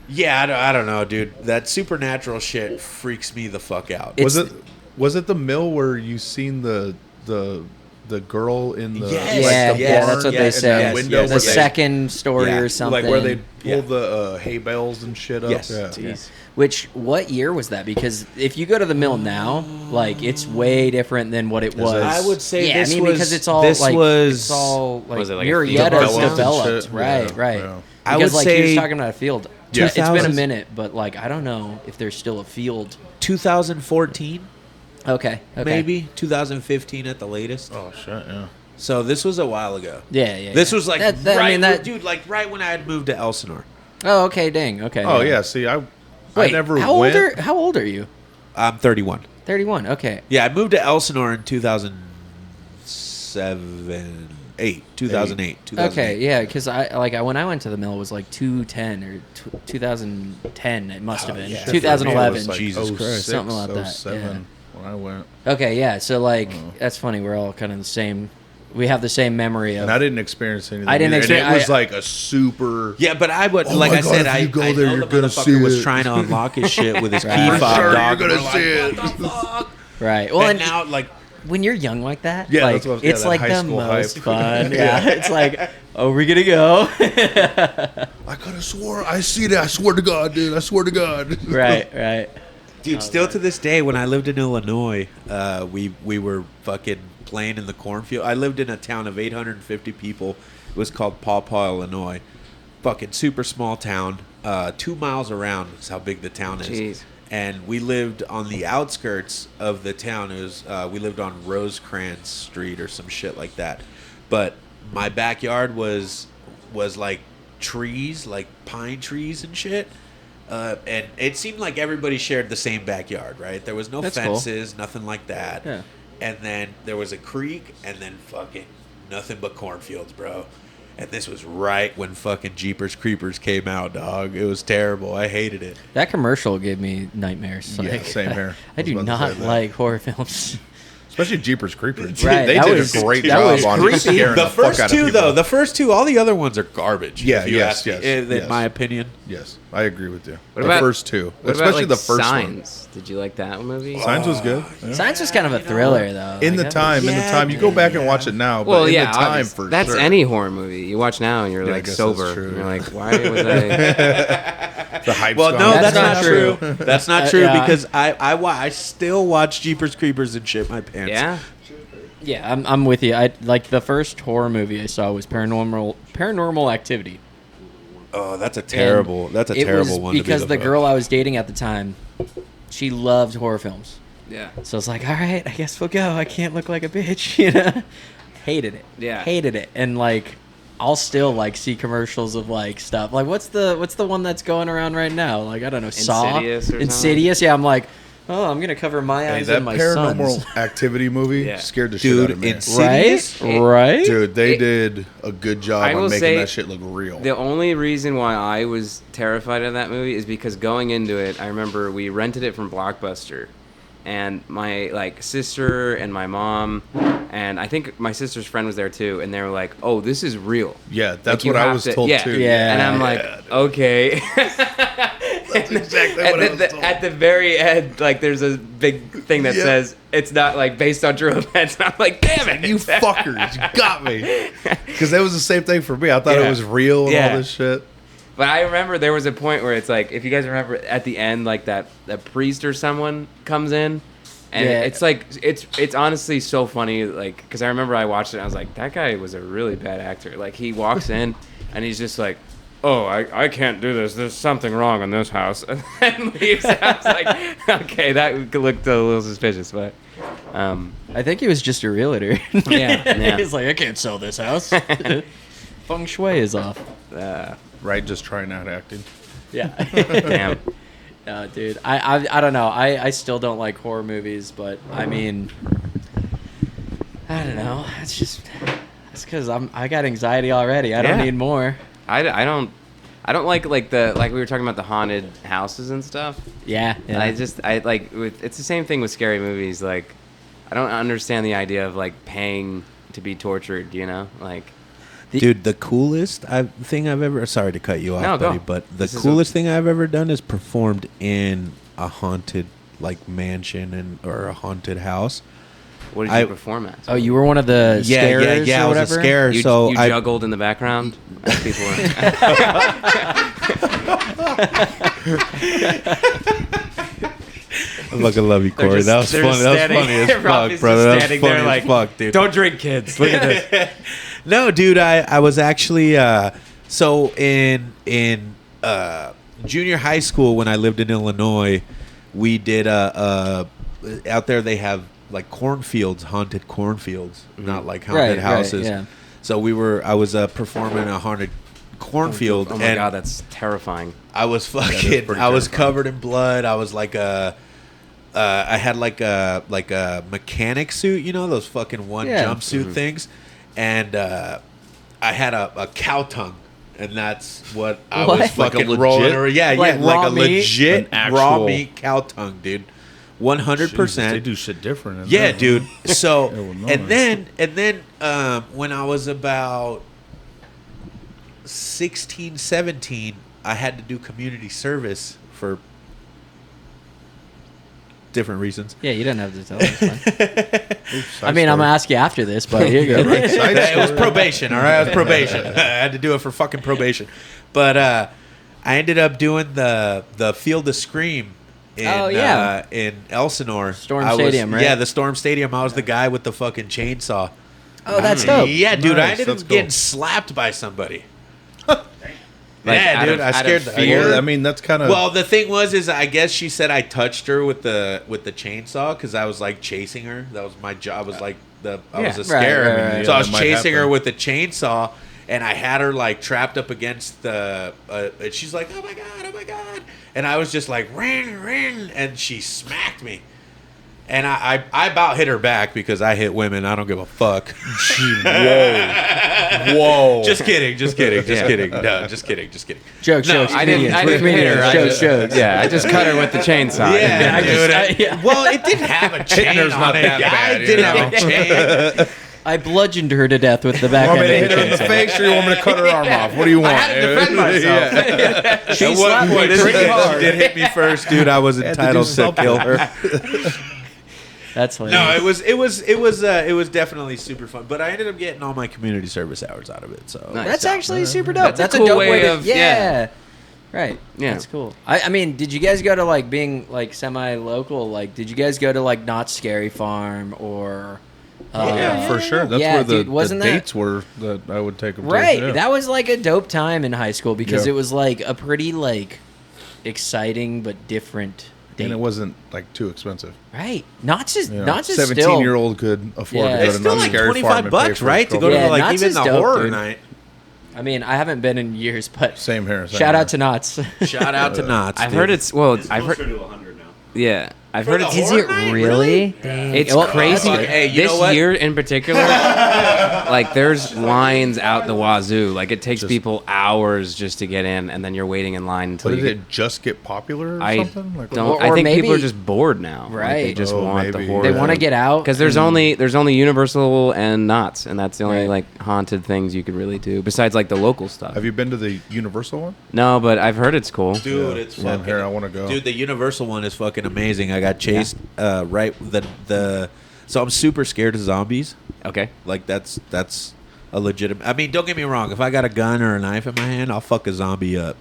yeah, I don't know, dude. That supernatural shit freaks me the fuck out. Was it the mill where you seen the girl in the Yes. the yeah, barn that's what yes, they yes, say. yes, window yes, The where they- second story Yeah, or something. like where they Yeah. pull the hay bales and shit up? Yes. Yeah. Jeez. Which, what year was that? Because if you go to the mill now, like, it's way different than what it was. I would say yeah, this I mean, was- because it's all this like, was- it's all like, Was it like a Murrieta's field developed and developed. shit? Right, Yeah, right. yeah. I Because, would like, he was say talking about a field. Yeah. It's been a 2000 minute, but, like, I don't know if there's still a field. 2014, Okay. maybe 2015 at the latest. Oh shit! Yeah. So this was a while ago. Yeah. This was like that. dude, like right when I had moved to Elsinore. Oh, okay, dang. Okay. Oh yeah. See, I Wait, never how went. How old are you? I'm 31. 31. Okay. Yeah, I moved to Elsinore in 2008. Okay, yeah, because when I went to the mill, it was like 2010 or 2010. It must have been yeah. 2011. It was like Jesus Christ. 06, Something like that, 07 when I went. Okay, yeah. So like that's funny. We're all kind of the same. We have the same memory of. And I didn't experience anything. I didn't either. experience- And it was I- like a super. Yeah, but I would, Oh like my I God, said, if you go I there, know you're the gonna motherfucker see was it. trying to unlock his shit with his key Right. fob, Sure, dog. you're and gonna we're see like, it. what the fuck? Right. Well, And and now, like, when you're young like that, Yeah, like that's what- yeah, it's that like high the school most hype. fun. Yeah. It's like, oh, we're gonna go. I could have swore. I see that. I swear to God, dude. I swear to God. right. dude, still to this day, when I lived in Illinois, we were fucking playing in the cornfield. I lived in a town of 850 people. It was called Paw Paw, Illinois. Fucking super small town. 2 miles around is how big the town is. Jeez. And we lived on the outskirts of the town. It was we lived on Rosecrans Street or some shit like that. But my backyard was like trees, like pine trees and shit. And it seemed like everybody shared the same backyard, right? There was no That's cool. fences, nothing like that. Yeah. And then there was a creek, and then fucking nothing but cornfields, bro. And this was right when fucking Jeepers Creepers came out, dog. It was terrible. I hated it. That commercial gave me nightmares. Yeah, Like, same here. I do I was about to not say that. like horror films. Especially Jeepers Creepers. Right, They that did was- a great that job was on creepy. scaring The the fuck first out two, of people. though, the first two, all the other ones are garbage. Yeah, if you yes, ask me, yes, in yes. my opinion. Yes, I agree with you. What the about- first two, What especially about, like, the first Signs? Did you like that movie? one. Signs was good. Yeah. Science was kind of a thriller, though. In the Like, time, Yeah, you go back and watch it now. But Well, in yeah, the time, obvious- for that's sure. any horror movie. You watch now and you're Yeah, I like guess sober. that's true. And you're like, why was I? The hype's Well, gone. no, That's that's, not not true. true. That's not true yeah. because I still watch Jeepers Creepers and shit my pants. Yeah. Yeah, I'm with you. I like the first horror movie I saw was Paranormal Activity. Oh, that's a terrible. That's a It terrible was one. to be because the fuck. girl I was dating at the time, she loved horror films. Yeah. So I was like, all right, I guess we'll go. I can't look like a bitch, you know. Hated it. Yeah. Hated it. And like, I'll still like see commercials of like stuff. Like, what's the one that's going around right now? Like, I don't know, Saw, Insidious or something? Insidious. Yeah, I'm like, oh, I'm gonna cover my Hey, eyes that and my Paranormal son's. Activity movie Yeah. scared the shit Dude, out of me. Insidious. Right, right. Dude, they It- did a good job I will on making say that shit look real. The only reason why I was terrified of that movie is because going into it, I remember we rented it from Blockbuster, and my like sister and my mom, and I think my sister's friend was there too, and they were like, "Oh, this is real." Yeah, Like, that's you what I have was to- told yeah. too. Yeah. And I'm like, dude. okay. That's exactly what I was told. At the very end, like, there's a big thing that Yeah. says it's not like based on true events. And I'm like, damn it, You fuckers, you got me. Because that was the same thing for me. I thought Yeah. it was real and Yeah. all this shit. But I remember there was a point where it's like, if you guys remember at the end, like that priest or someone comes in, and Yeah. it's like it's honestly so funny, like because I remember I watched it and I was like, that guy was a really bad actor. Like he walks in and he's just like, oh, I can't do this. There's something wrong in this house, and then leaves. I was like, okay, that looked a little suspicious, but I think he was just a realtor. Yeah. He's like, I can't sell this house. Feng shui is off. Right, just trying out acting. Yeah. damn. No, dude. I don't know. I still don't like horror movies, but I mean, I don't know. It's because I got anxiety already. I don't Yeah. need more. I don't like we were talking about the haunted houses and stuff. Yeah. It's the same thing with scary movies. Like, I don't understand the idea of like paying to be tortured. You know, like. Dude, the coolest thing I've ever... Sorry to cut you off, No, go. buddy, but the This is coolest thing I've ever done is performed in a haunted, like, mansion or a haunted house. What did you perform at? Oh, you were one of the scarers yeah, or I was whatever? a scarer, You, so you I... juggled in the background as people were. I fucking love you, Corey. That was funny. That was funny as fuck, brother. That was funny as fuck, dude. Don't drink, kids. Look at this. No, dude, I was actually so in junior high school when I lived in Illinois, we did out there they have like cornfields, haunted cornfields, not like haunted houses. Right, yeah. So I was performing a haunted cornfield. Oh my and god, that's terrifying. I was pretty I was terrifying. covered in blood. I was like I had like a mechanic suit, you know, those fucking jumpsuit things, and I had a cow tongue, and that's what I was What? Like a fucking legit- rolling. like raw a meat? legit An raw actual- meat cow tongue, dude. Jesus, 100%. they do shit different. in Yeah, there. dude. So Illinois. and then when I was about 16, 17, I had to do community service for different reasons. Yeah, you didn't have to tell us. Oops, I mean, I'm going to ask you after this, but you're good. It was probation, all right? It was probation. I had to do it for fucking probation. But I ended up doing the Field of Scream in, in Elsinore. Storm Stadium, right? Yeah, the Storm Stadium. I was the guy with the fucking chainsaw. Oh, that's dope. Yeah, dude, I Nice, ended that's up getting cool. slapped by somebody. Like, yeah, out dude, of- I out of scared the fear? Well, I mean, that's kind of Well, the thing was, I guess she said I touched her with the chainsaw because I was like chasing her. That was my job. Was like I was a Right, scarer, right, right. so I Yeah, was that might chasing her happen. with the chainsaw, and I had her like trapped up against the. And she's like, "Oh my god!" And I was just like, "Ring, ring!" And she smacked me. And I about hit her back because I hit women. I don't give a fuck. whoa. Just kidding. Yeah. No, just kidding. Jokes, No, jokes. I didn't comedians. We're hit her. I comedians. just, Jokes. Yeah, I just cut her with the chainsaw. Yeah, I dude. just- yeah. Well, it didn't have a chain Hitler's on not it. that I bad, didn't you have a chain. I bludgeoned her to death with the back Want end me to of the hit her in the chainsaw. face, or you want me to cut her arm off? What do you want? I had to defend myself. She At one slapped me point, pretty she hard. did hit me first, dude. I was Had to do entitled to something. kill her. That's hilarious. No, it was definitely super fun. But I ended up getting all my community service hours out of it. So Nice. That's actually super dope. That's a That's, cool a dope way way to, of- yeah. yeah. Right. Yeah. That's cool. I mean, did you guys go to like being like semi-local? Like, did you guys go to like Not Scary Farm or? Yeah, for sure. That's Yeah, where the, dude, wasn't the that- dates were that I would take them Right. to. Yeah. That was like a dope time in high school because Yeah. it was like a pretty like exciting but different date. And it wasn't like too expensive. Right. Not just You know, not just 17-year-old could afford Yeah. to go it's to still Not like Scary Farm and pay $25, for right? his To go to Yeah, like Knott's even is the dope, horror dude. night. I mean, I haven't been in years, but Same here. shout out to Knott's. Shout out to Knott's. I've dude. heard it's well. It's I've closer heard. to 100 now. Yeah, I've For heard the it's. Is horror it night? really? Yeah. It's Well, crazy. that's- hey, you this know what? year in particular, like there's lines out the wazoo. Like it takes people hours just to get in, and then you're waiting in line until But you did get. it just get popular or I something? Like, don't. Or I think people are maybe- just bored now. Like, they Right. just Oh, want the maybe. horror. They want to get out because there's only Universal and Knott's, and that's the only Right. like haunted things you could really do besides like the local stuff. Have you been to the Universal one? No, but I've heard it's cool. Dude, Yeah. it's Yeah, fucking. here, I wanna go. Dude, the Universal one is fucking amazing. I got chased right the. So I'm super scared of zombies. Okay. Like that's a legitimate. I mean, don't get me wrong. If I got a gun or a knife in my hand, I'll fuck a zombie up.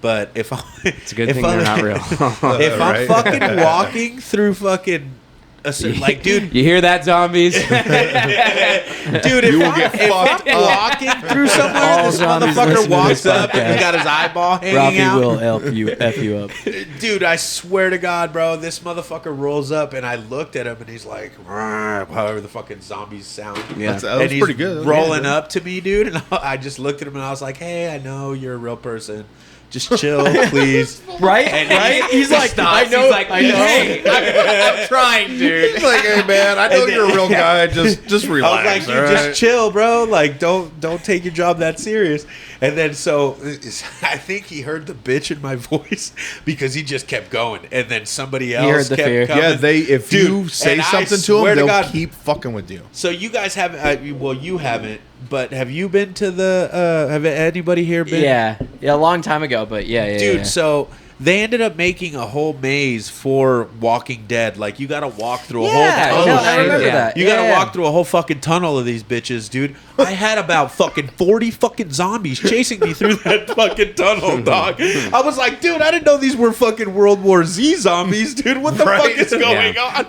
But if I, It's a good thing they're not real. if I'm fucking walking through fucking. Like, dude, You hear that, zombies? dude, if I'm walking through somewhere, All this zombies motherfucker listen to walks this up and he's got his eyeball hanging Ralphie out. will F you up. Dude, I swear to God, bro, this motherfucker rolls up and I looked at him and he's like, "Rah," however the fucking zombies sound. Yeah. That was And he's pretty good. rolling Yeah. up to me, dude, and I just looked at him and I was like, "Hey, I know you're a real person. Just chill, please." Right? And Right? He's like, stops. I know. He's like, I know. hey, I'm trying, dude. He's like, hey man, I know And then- you're a real guy. Just I was relax. like, dude, all just right? chill, bro. Like, don't take your job that serious. And then so I think he heard the bitch in my voice because he just kept going. And then somebody else heard the kept fear. coming. Yeah, if Dude, you say and I something to swear them, they'll God- keep fucking with you. So you guys haven't. Well, you haven't. But have you been to the? Have anybody here been? Yeah. Yeah, a long time ago, but yeah. Dude, yeah. so they ended up making a whole maze for Walking Dead. Like, you got to walk through a Yeah, whole no, tunnel. I remember Yeah. that. You got to Yeah. walk through a whole fucking tunnel of these bitches, dude. I had about fucking 40 fucking zombies chasing me through that fucking tunnel, dog. I was like, dude, I didn't know these were fucking World War Z zombies, dude. What the Right? fuck is going on? I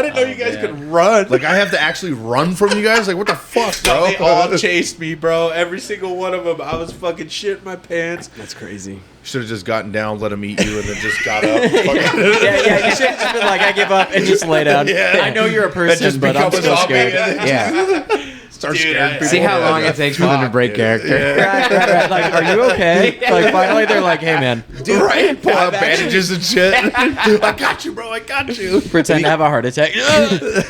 didn't know you guys could run. Like I have to actually run from you guys. Like what the fuck, No, bro? they all chased me, bro. Every single one of them. I was fucking shitting my pants. That's crazy. Should have just gotten down, let him eat you, and then just got up. Yeah, you should have just been like, I give up and just lay down. Yeah. I know you're a And person, just but I'm become a still zombie scared. and then Yeah. start Dude, scaring people. See how Yeah, long yeah. it takes for them to break character. Right. Like, are you okay? Like, finally, they're like, hey, man, Dude, Right? Pull out I've actually- bandages and shit. I got you, bro. I got you. pretend to have a heart attack.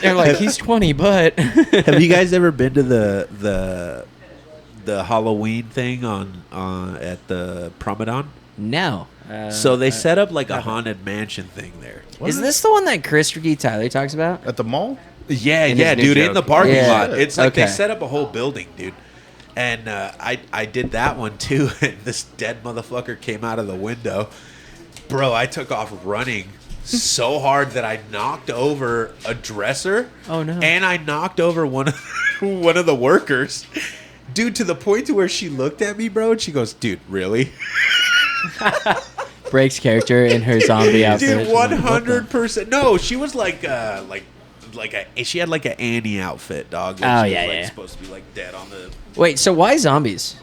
They're like, he's 20, but. Have you guys ever been to the Halloween thing on at the Promenade? No. So they set up like a haunted mansion thing there. Is this the one that Chris Ricky Tyler talks about? At the mall? Yeah, In yeah, his new dude, in joke. the parking Yeah. lot. It's like they Okay. set up a whole building, dude. And I did that one too. And this dead motherfucker came out of the window. Bro, I took off running so hard that I knocked over a dresser. Oh, no. And I knocked over one of the workers. Dude, to the point to where she looked at me, bro, and she goes, "Dude, really?" Breaks character in her zombie outfit. Dude, 100%. No, she was like she had like an Annie outfit, dog. Like Oh, she yeah, was, like, yeah. supposed to be like dead on the. Wait, so why zombies?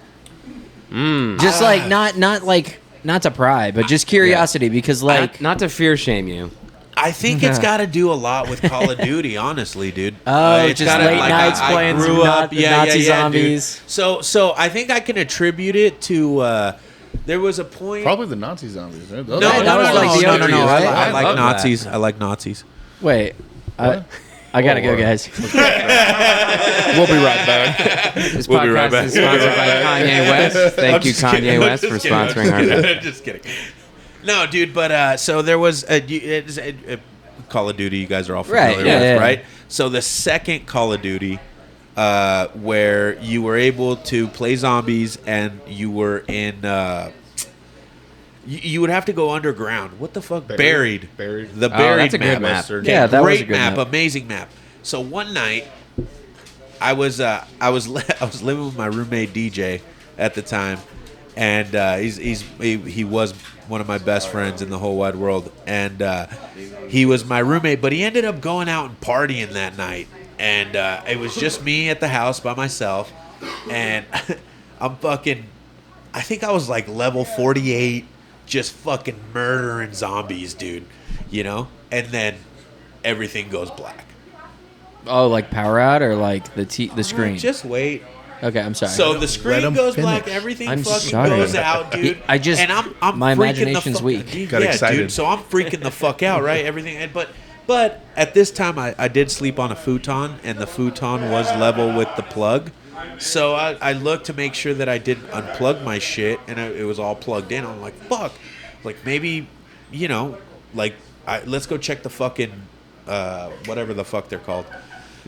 Just like not to pry, but just curiosity because like Not to fear shame you. I think it's got to do a lot with Call of Duty, honestly, dude. Oh, It's just gotta- late nights I playing grew some up, Nazi dude. zombies. So I think I can attribute it to. There was a point. Probably the Nazi zombies. Right? No, that was like the no, OG, no. right? I I like love Nazis. I like Nazis. wait, I gotta go, guys. We'll be right back. This We'll be podcast right back. is sponsored by Kanye West. Thank I'm you, just kidding. Kanye I'm West, just for kidding. I'm sponsoring our just show. kidding. Just kidding. No, dude, but so there was a Call of Duty. You guys are all familiar Right, with, yeah. right? So the second Call of Duty, where you were able to play zombies and you were in. You would have to go underground. What the fuck? Buried. Buried. The Oh, buried that's a good map. Western. Yeah, that was great a good map, map. amazing map. So one night, I was living with my roommate DJ at the time, and he was one of my best friends in the whole wide world, and he was my roommate. But he ended up going out and partying that night, and it was just me at the house by myself, and I think I was like level 48, just fucking murdering zombies, dude. You know, and then everything goes black. Oh, like power out or like the screen? Just wait. Okay, I'm sorry. So the Let screen 'em goes finish. black, everything I'm fucking sorry. goes out, dude. I just- and I'm my freaking the imagination's fuck- weak. Got yeah, excited. dude. So I'm freaking the fuck out, right? Everything, but at this time I did sleep on a futon, and the futon was level with the plug. So I looked to make sure that I didn't unplug my shit, and it was all plugged in. I'm like, fuck, like maybe, you know, like let's go check the fucking whatever the fuck they're called.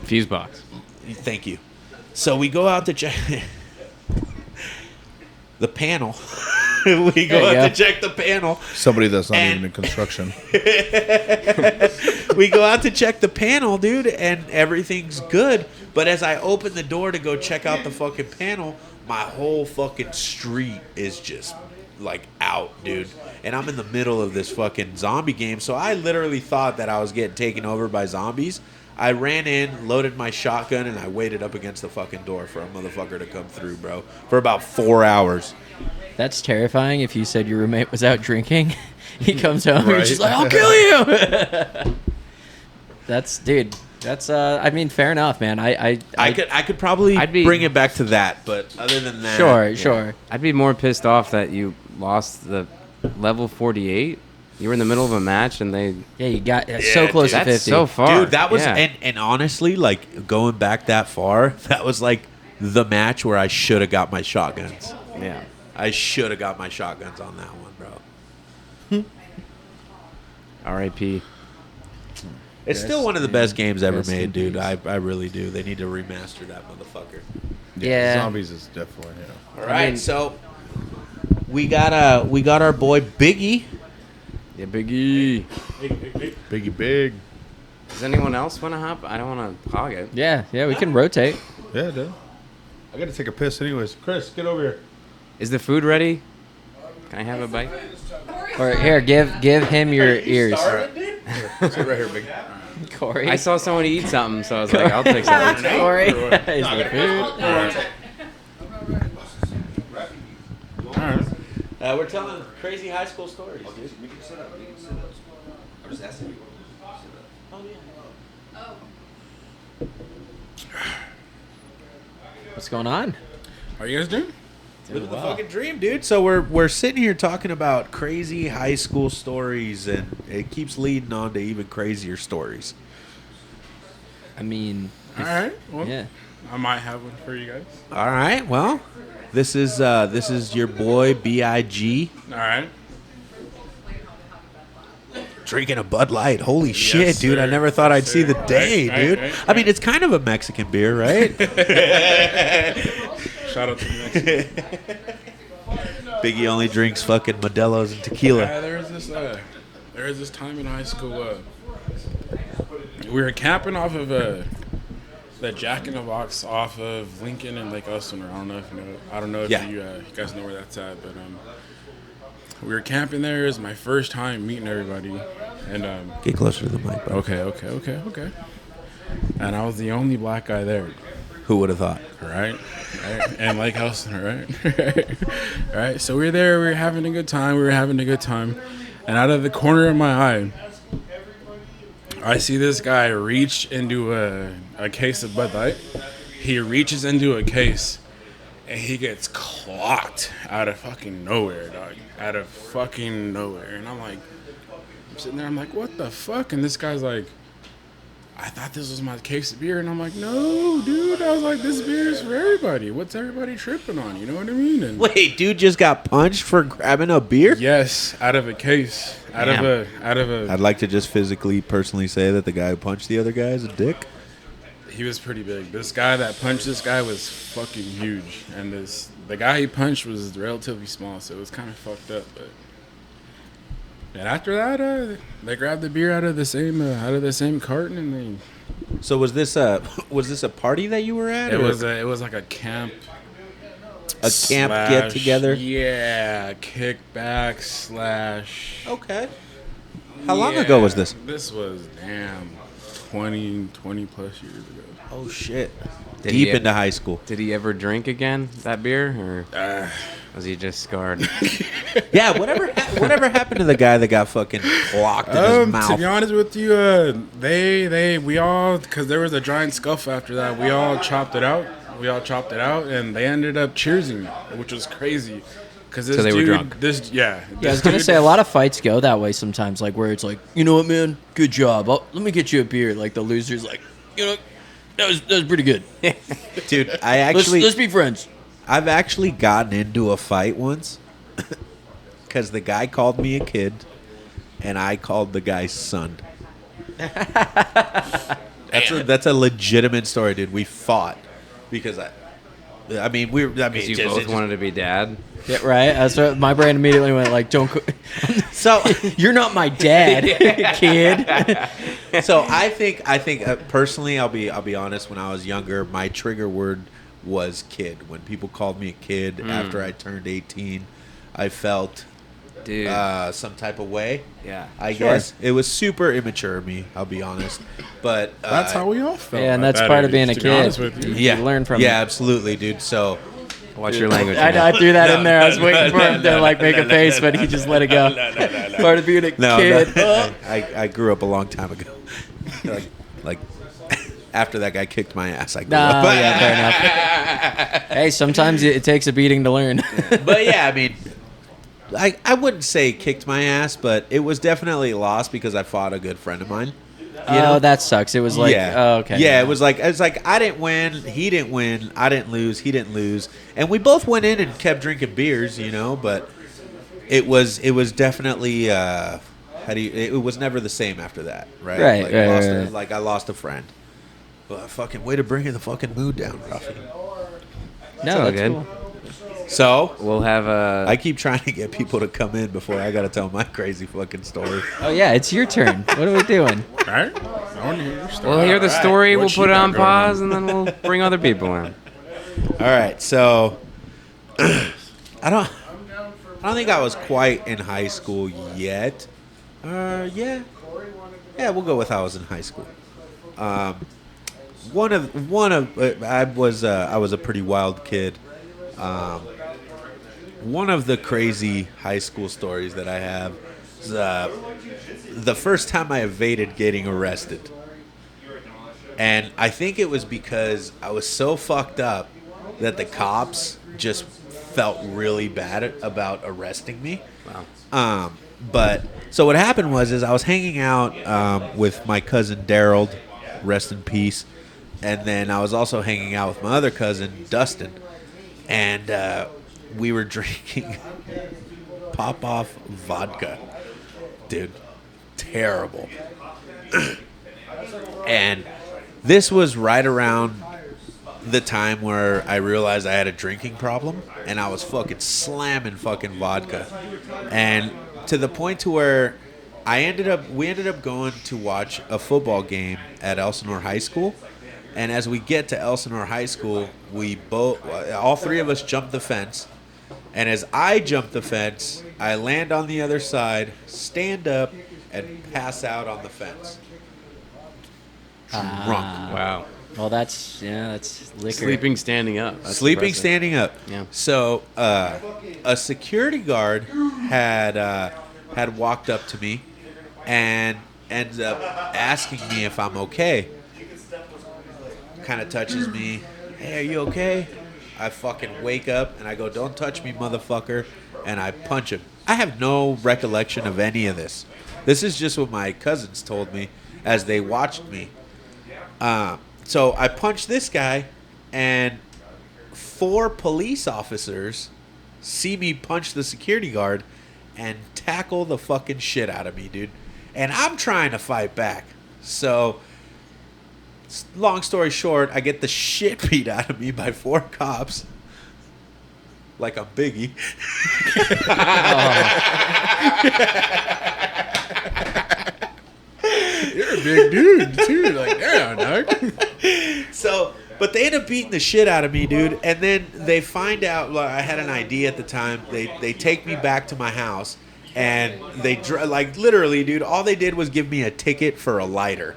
Fuse box. Thank you. So we go out to check the panel. We go There you out go. to check the panel. Somebody that's not And- even in construction. we go out to check the panel, dude, and everything's good. But as I open the door to go check out the fucking panel, my whole fucking street is just like out, dude. And I'm in the middle of this fucking zombie game, so I literally thought that I was getting taken over by zombies. I ran in, loaded my shotgun, and I waited up against the fucking door for a motherfucker to come through, bro, for about 4 hours. That's terrifying. If you said your roommate was out drinking, he comes home and Right. he's just like, "I'll kill you." Dude. That's I mean, fair enough, man. I could probably I'd be- bring it back to that, but other than that, sure. I'd be more pissed off that you lost the level 48. You were in the middle of a match and they. Yeah, you got so close dude. to That's 50. so far. Dude, that was yeah. and honestly, like going back that far, that was like the match where I should have got my shotguns. Yeah. I should have got my shotguns on that one, bro. R.I.P. It's still one of the best games ever Rest in made, dude. peace. I really do. They need to remaster that motherfucker. Yeah. Zombies is definitely, All right, so we got our boy Biggie. Yeah, Biggie. Biggie Big. Does anyone else want to hop? I don't want to hog it. Yeah, we can rotate. Yeah, dude. I got to take a piss anyways. Chris, get over here. Is the food ready? Can I have a bite? Or here, give him your ears. Sit right here, Big. Corey. I saw someone eat something, so I was like, I'll take something. Corey. Is the food? We're telling crazy high school stories, dude. We can sit up. I'm just asking you. What's going on? How are you guys doing? Living the fucking dream, dude. So we're sitting here talking about crazy high school stories, and it keeps leading on to even crazier stories. I mean, All right. Well, yeah. I might have one for you guys. All right, well, this is your boy Big All right. drinking a Bud Light. Holy shit, dude! I sir. never thought I'd Yes, see the sir. day, Right, dude. right, I mean, it's kind of a Mexican beer, right? Shout out to the Mexicans. Biggie only drinks fucking Modelo's and tequila. There was this time in high school. We were camping off of that Jack in the Box off of Lincoln and Lake Elsinore. I don't know if you know. I don't know if Yeah. you guys know where that's at, but we were camping there. It was my first time meeting everybody, and Get closer to the mic, bro. okay. And I was the only black guy there. Who would have thought? Right. And Lake Elsinore, right? Right. So we were there. We were having a good time. And out of the corner of my eye, I see this guy reach into a case of Bud Light. He reaches into a case, and he gets clocked out of fucking nowhere, dog. Out of fucking nowhere. And I'm sitting there. I'm like, what the fuck? And this guy's like, I thought this was my case of beer, and I'm like, no, dude. I was like, this beer is for everybody. What's everybody tripping on? You know what I mean? And Wait, dude just got punched for grabbing a beer? yes, out of a case, out of a. I'd like to just physically, personally say that the guy who punched the other guy is a dick. He was pretty big. This guy that punched this guy was fucking huge, and the guy he punched was relatively small, so it was kind of fucked up. But and after that, they grabbed the beer out of the same carton, and they. So was this a party that you were at? It or was like a camp. a camp get together. Yeah, kickback slash. Okay. How long ago was this? This was 20 plus years ago. Oh shit. Did Deep he- into high school. Did he ever drink again, that beer? Or was he just scarred? Yeah. Whatever happened to the guy that got fucking clocked in his mouth? To be honest with you, we all, because there was a giant scuffle after that, we all chopped it out. And they ended up cheersing, which was crazy. Because this So they were dude, drunk. Yeah, I was gonna say a lot of fights go that way sometimes, like where it's like, you know what, man, good job. Let me get you a beer. Like the loser's like, you know, that was pretty good. Dude, let's be friends. I've actually gotten into a fight once because the guy called me a kid and I called the guy's son. That's a legitimate story, dude. We fought because Because you both wanted to be dad. Yeah, right. That's what my brain immediately went like, don't. So You're not my dad, kid. so I think personally, I'll be honest. When I was younger, my trigger word was kid. When people called me a kid after I turned 18, I felt Dude. some type of way. Yeah. I guess it was super immature of me. I'll be honest, but That's how we all felt. Yeah, and at that's that part of being age, a to be honest kid. with you. yeah, learn from yeah, it. absolutely, dude. So Watch your language. I threw that in there. I was waiting for him to like make a face, but he just let it go. Part of being a kid. I grew up a long time ago. like after that guy kicked my ass, I grew Nah, up. yeah, fair enough. Hey, sometimes it takes a beating to learn. But yeah, I mean, I wouldn't say kicked my ass, but it was definitely a loss because I fought a good friend of mine. Oh, that sucks. It was like, yeah. oh, okay. Yeah, it was like I didn't win, he didn't win, I didn't lose, he didn't lose, and we both went in and kept drinking beers, but it was definitely it was never the same after that, right? Right, Like, right. like I lost a friend. Well, fucking way to bring the fucking mood down, Ruffy. No, all that's good. cool. So We'll have a. I keep trying to get people to come in before I gotta tell my crazy fucking story. Oh, yeah, it's your turn. What are we doing? Right? I want to hear your story. We'll hear the story. What We'll you put it got on going pause, and then we'll bring other people in. All right, so I don't think I was quite in high school yet. Yeah, we'll go with I was in high school. I was a pretty wild kid. One of the crazy high school stories that I have is the first time I evaded getting arrested. And I think it was because I was so fucked up that the cops just felt really bad about arresting me. Wow. But so what happened was I was hanging out with my cousin Daryl, rest in peace, and then I was also hanging out with my other cousin Dustin, and we were drinking pop-off vodka, dude, terrible. And this was right around the time where I realized I had a drinking problem, and I was fucking slamming fucking vodka, and to the point to where we ended up going to watch a football game at Elsinore High School, and as we get to Elsinore High School, all three of us jump the fence, and as I jump the fence, I land on the other side, stand up, and pass out on the fence. Drunk. Wow. Well, that's liquor. Sleeping standing up. That's Sleeping impressive. standing up. Yeah. So a security guard had walked up to me and ended up asking me if I'm okay. Kind of touches me. Hey, are you okay? I fucking wake up and I go, "Don't touch me, motherfucker," and I punch him. I have no recollection of any of this. This is just what my cousins told me as they watched me. So I punched this guy, and 4 police officers see me punch the security guard and tackle the fucking shit out of me, dude. And I'm trying to fight back. So, long story short, I get the shit beat out of me by 4 cops. Like I'm Biggie. You're a big dude, too. Like, damn, dog. So, but they end up beating the shit out of me, dude. And then they find out, like, I had an ID at the time. They take me back to my house, and they literally, dude. All they did was give me a ticket for a lighter.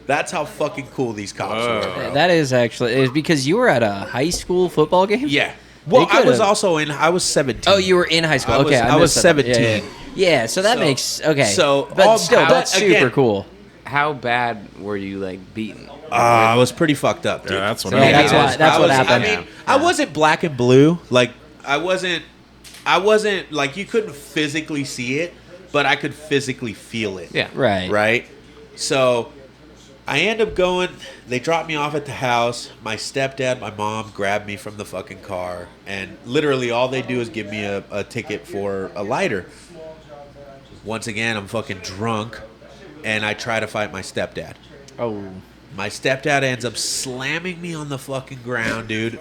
That's how fucking cool these cops were, bro. That is actually it's because you were at a high school football game. Yeah. Well, They I was could've- also I was 17. Oh, you were in high school. I was- Okay, I was missed that. Yeah, 17. Yeah, so that So- makes okay. so but all- still, but that's super again- cool. How bad were you like beaten? I was pretty fucked up, dude. Yeah, that's what Yeah, I that's was. why- that's what I happened. mean, I wasn't black and blue. Like, I wasn't like, you couldn't physically see it, but I could physically feel it. Yeah. Right. Right? So, I end up going, they dropped me off at the house. My stepdad, my mom grabbed me from the fucking car, and literally all they do is give me a ticket for a lighter. Once again, I'm fucking drunk, and I try to fight my stepdad. Oh. My stepdad ends up slamming me on the fucking ground, dude,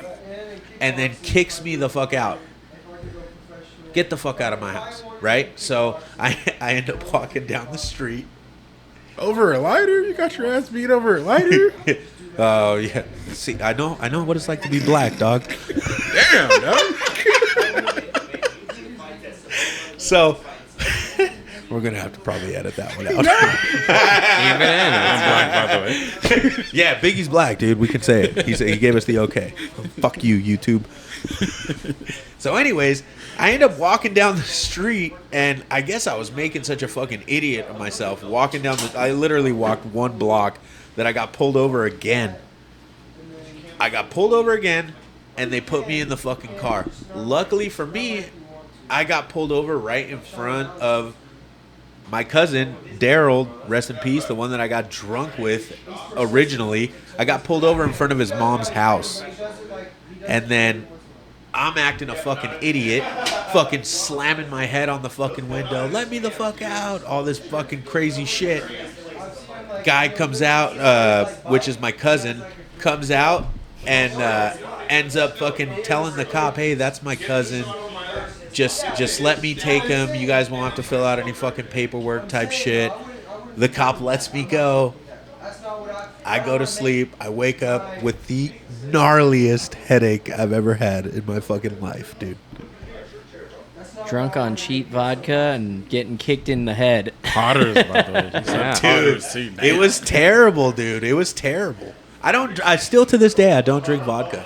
and then kicks me the fuck out. Get the fuck out of my house. right? So I end up walking down the street. Over a lighter? You got your ass beat over a lighter? Oh yeah. See, I know what it's like to be black, dog. Damn, dog. So we're gonna have to probably edit that one out. Keep it in. I'm black, by the way. Yeah, Biggie's black, dude. We can say it. He gave us the okay. Fuck you, YouTube. So, anyways, I end up walking down the street, and I guess I was making such a fucking idiot of myself walking down the. I literally walked one block that I got pulled over again. I got pulled over again, and they put me in the fucking car. Luckily for me, I got pulled over right in front of my cousin, Daryl, rest in peace, the one that I got drunk with originally. I got pulled over in front of his mom's house. And then I'm acting a fucking idiot, fucking slamming my head on the fucking window. Let me the fuck out. All this fucking crazy shit. Guy comes out, which is my cousin, comes out and ends up fucking telling the cop, hey, that's my cousin. Just let me take him. You guys won't have to fill out any fucking paperwork type shit. The cop lets me go. I go to sleep. I wake up with the gnarliest headache I've ever had in my fucking life, dude. Drunk on cheap vodka and getting kicked in the head. Potters, by the way. Yeah. Potters, too. It was terrible, dude. It was terrible. I still to this day I don't drink vodka.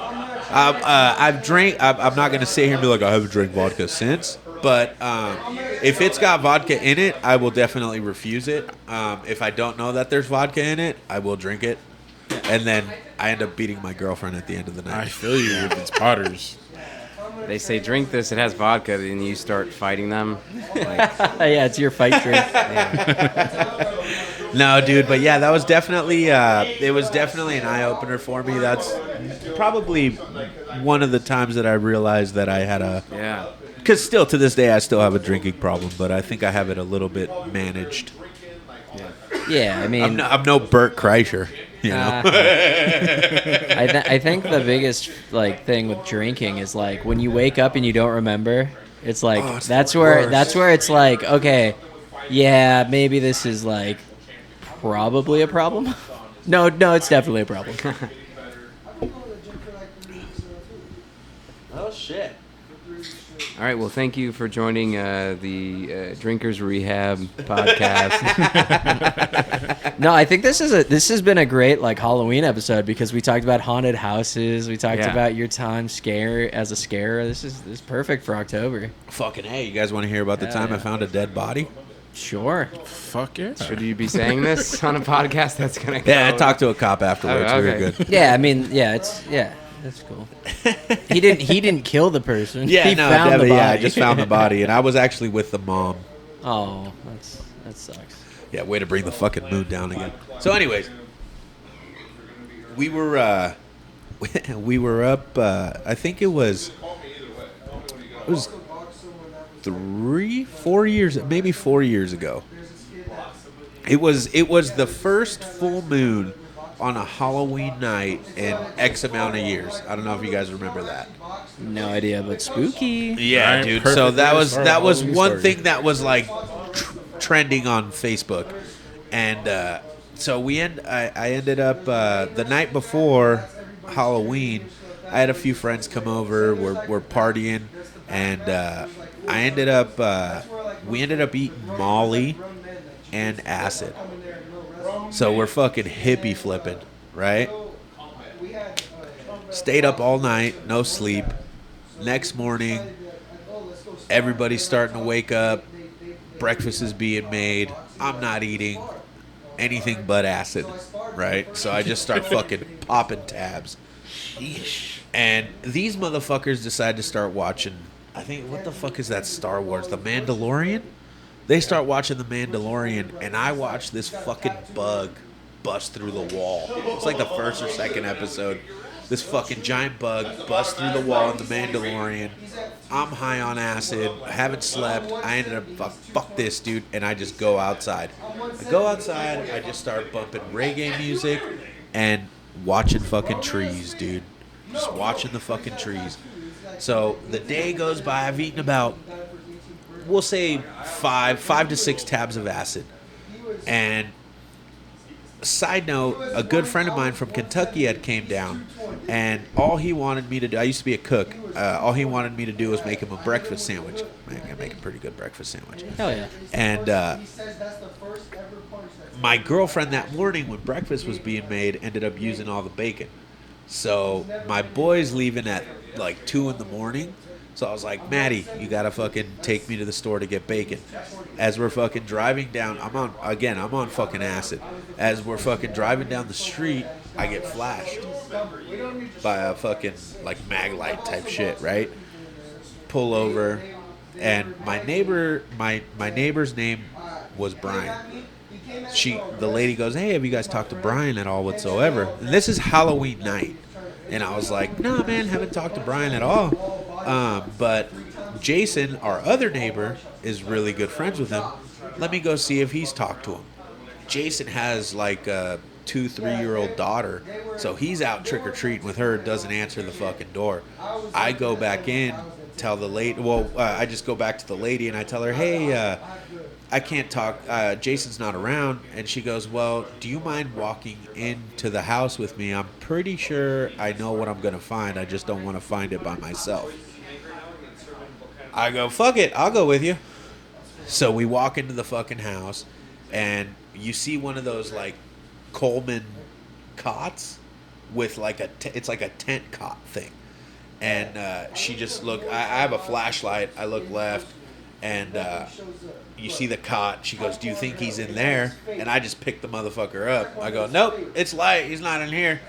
I've drank. I'm not gonna sit here and be like I haven't drank vodka since. But if it's got vodka in it, I will definitely refuse it. If I don't know that there's vodka in it, I will drink it. And then I end up beating my girlfriend at the end of the I night. feel you with its Potters. They say drink this, it has vodka, then you start fighting them. Like, Yeah, it's your fight drink. No, dude, but yeah, that was definitely it was definitely an eye opener for me. That's probably one of the times that I realized that I had a. yeah. Because still to this day, I still have a drinking problem, but I think I have it a little bit managed. Yeah, I mean, I'm no Bert Kreischer, you know. I think the biggest like thing with drinking is like when you wake up and you don't remember. It's like Oh, it's that's the where worst. it's like okay, yeah, maybe this is like probably a problem. No, it's definitely a problem. Oh shit. All right. Well, thank you for joining the Drinkers Rehab podcast. No, I think this has been a great like Halloween episode because we talked about haunted houses. We talked Yeah. about your time as a scare. This is perfect for October. Fucking hey, you guys want to hear about the Hell time I yeah. found a dead body? Sure. Fuck yeah. Should you be saying this on a podcast that's gonna? Yeah, I go- talked to a cop afterwards. Oh, We were okay. good. Yeah, I mean, that's cool. He didn't kill the person. Yeah, he no, found the definitely, body. yeah, I just found the body, and I was actually with the mom. Oh, that sucks. Yeah, way to bring the fucking mood down again. So, anyways, we were up. I think it was 4 years, maybe 4 years ago. It was the first full moon on a Halloween night in X amount of years. I don't know if you guys remember that. No idea, but spooky. Yeah, Alright, dude. perfect So way that to was start a that was Halloween one story. thing that was like trending on Facebook, and so I ended up the night before Halloween. I had a few friends come over. We're partying, and we ended up eating Molly and acid. So we're fucking hippie flipping, right? Stayed up all night, no sleep. Next morning, everybody's starting to wake up. Breakfast is being made. I'm not eating anything but acid, right? So I just start fucking popping tabs. And these motherfuckers decide to start watching, I think, what the fuck is that Star Wars? The Mandalorian? They start watching The Mandalorian, and I watch this fucking bug bust through the wall. It's like the first or second episode. This fucking giant bug busts through the wall in The Mandalorian. I'm high on acid. I haven't slept. I ended up, fuck this, dude, and I just go outside. I go outside. I just start bumping reggae music and watching fucking trees, dude. Just watching the fucking trees. So the day goes by. I've eaten about we'll say 5 to 6 tabs of acid. And side note, a good friend of mine from Kentucky had came down, and all he wanted me to do, I used to be a cook, all he wanted me to do was make him a breakfast sandwich. Man, I make a pretty good breakfast sandwich. Hell yeah. And my girlfriend that morning when breakfast was being made ended up using all the bacon. So my boy's leaving at like 2 in the morning. So I was like, Maddie, you gotta fucking take me to the store to get bacon. As we're fucking driving down, I'm on fucking acid. As we're fucking driving down the street, I get flashed by a fucking like mag light type shit, right? Pull over, and my neighbor's name was Brian. The lady goes, hey, have you guys talked to Brian at all whatsoever? And this is Halloween night. And I was like, nah, man, haven't talked to Brian at all. But Jason, our other neighbor, is really good friends with him. Let me go see if he's talked to him. Jason has like a 2-3-year-old daughter, so he's out trick-or-treating with her, doesn't answer the fucking door. I go back in, tell the lady, I just go back to the lady and I tell her, hey, I can't talk, Jason's not around. And she goes, well, do you mind walking into the house with me? I'm pretty sure I know what I'm going to find. I just don't want to find it by myself. I go, fuck it, I'll go with you. So we walk into the fucking house, and you see one of those, like, Coleman cots with, like, it's like a tent cot thing. And she just looked, I have a flashlight, I look left, and you see the cot. She goes, do you think he's in there? And I just pick the motherfucker up. I go, nope, it's light, he's not in here.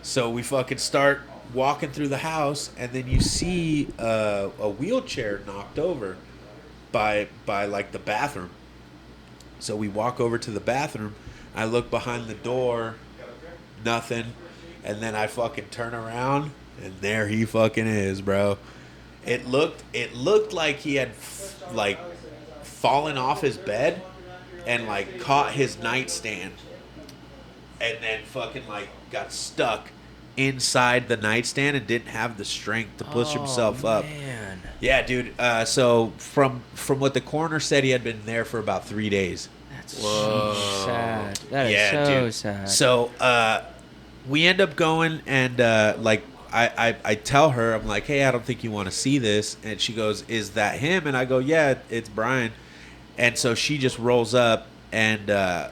So we fucking start walking through the house, and then you see a wheelchair knocked over by like the bathroom. So we walk over to the bathroom. I look behind the door, nothing, and then I fucking turn around, and there he fucking is, bro. It looked like he had like fallen off his bed and like caught his nightstand, and then fucking like got stuck inside the nightstand and didn't have the strength to push himself up. Man. Yeah, dude. So from what the coroner said, he had been there for about 3 days. That's so sad. That is Yeah, so dude. sad. So we end up going, and like I tell her, I'm like, hey, I don't think you want to see this. And she goes, is that him? And I go, yeah, it's Brian. And so she just rolls up, and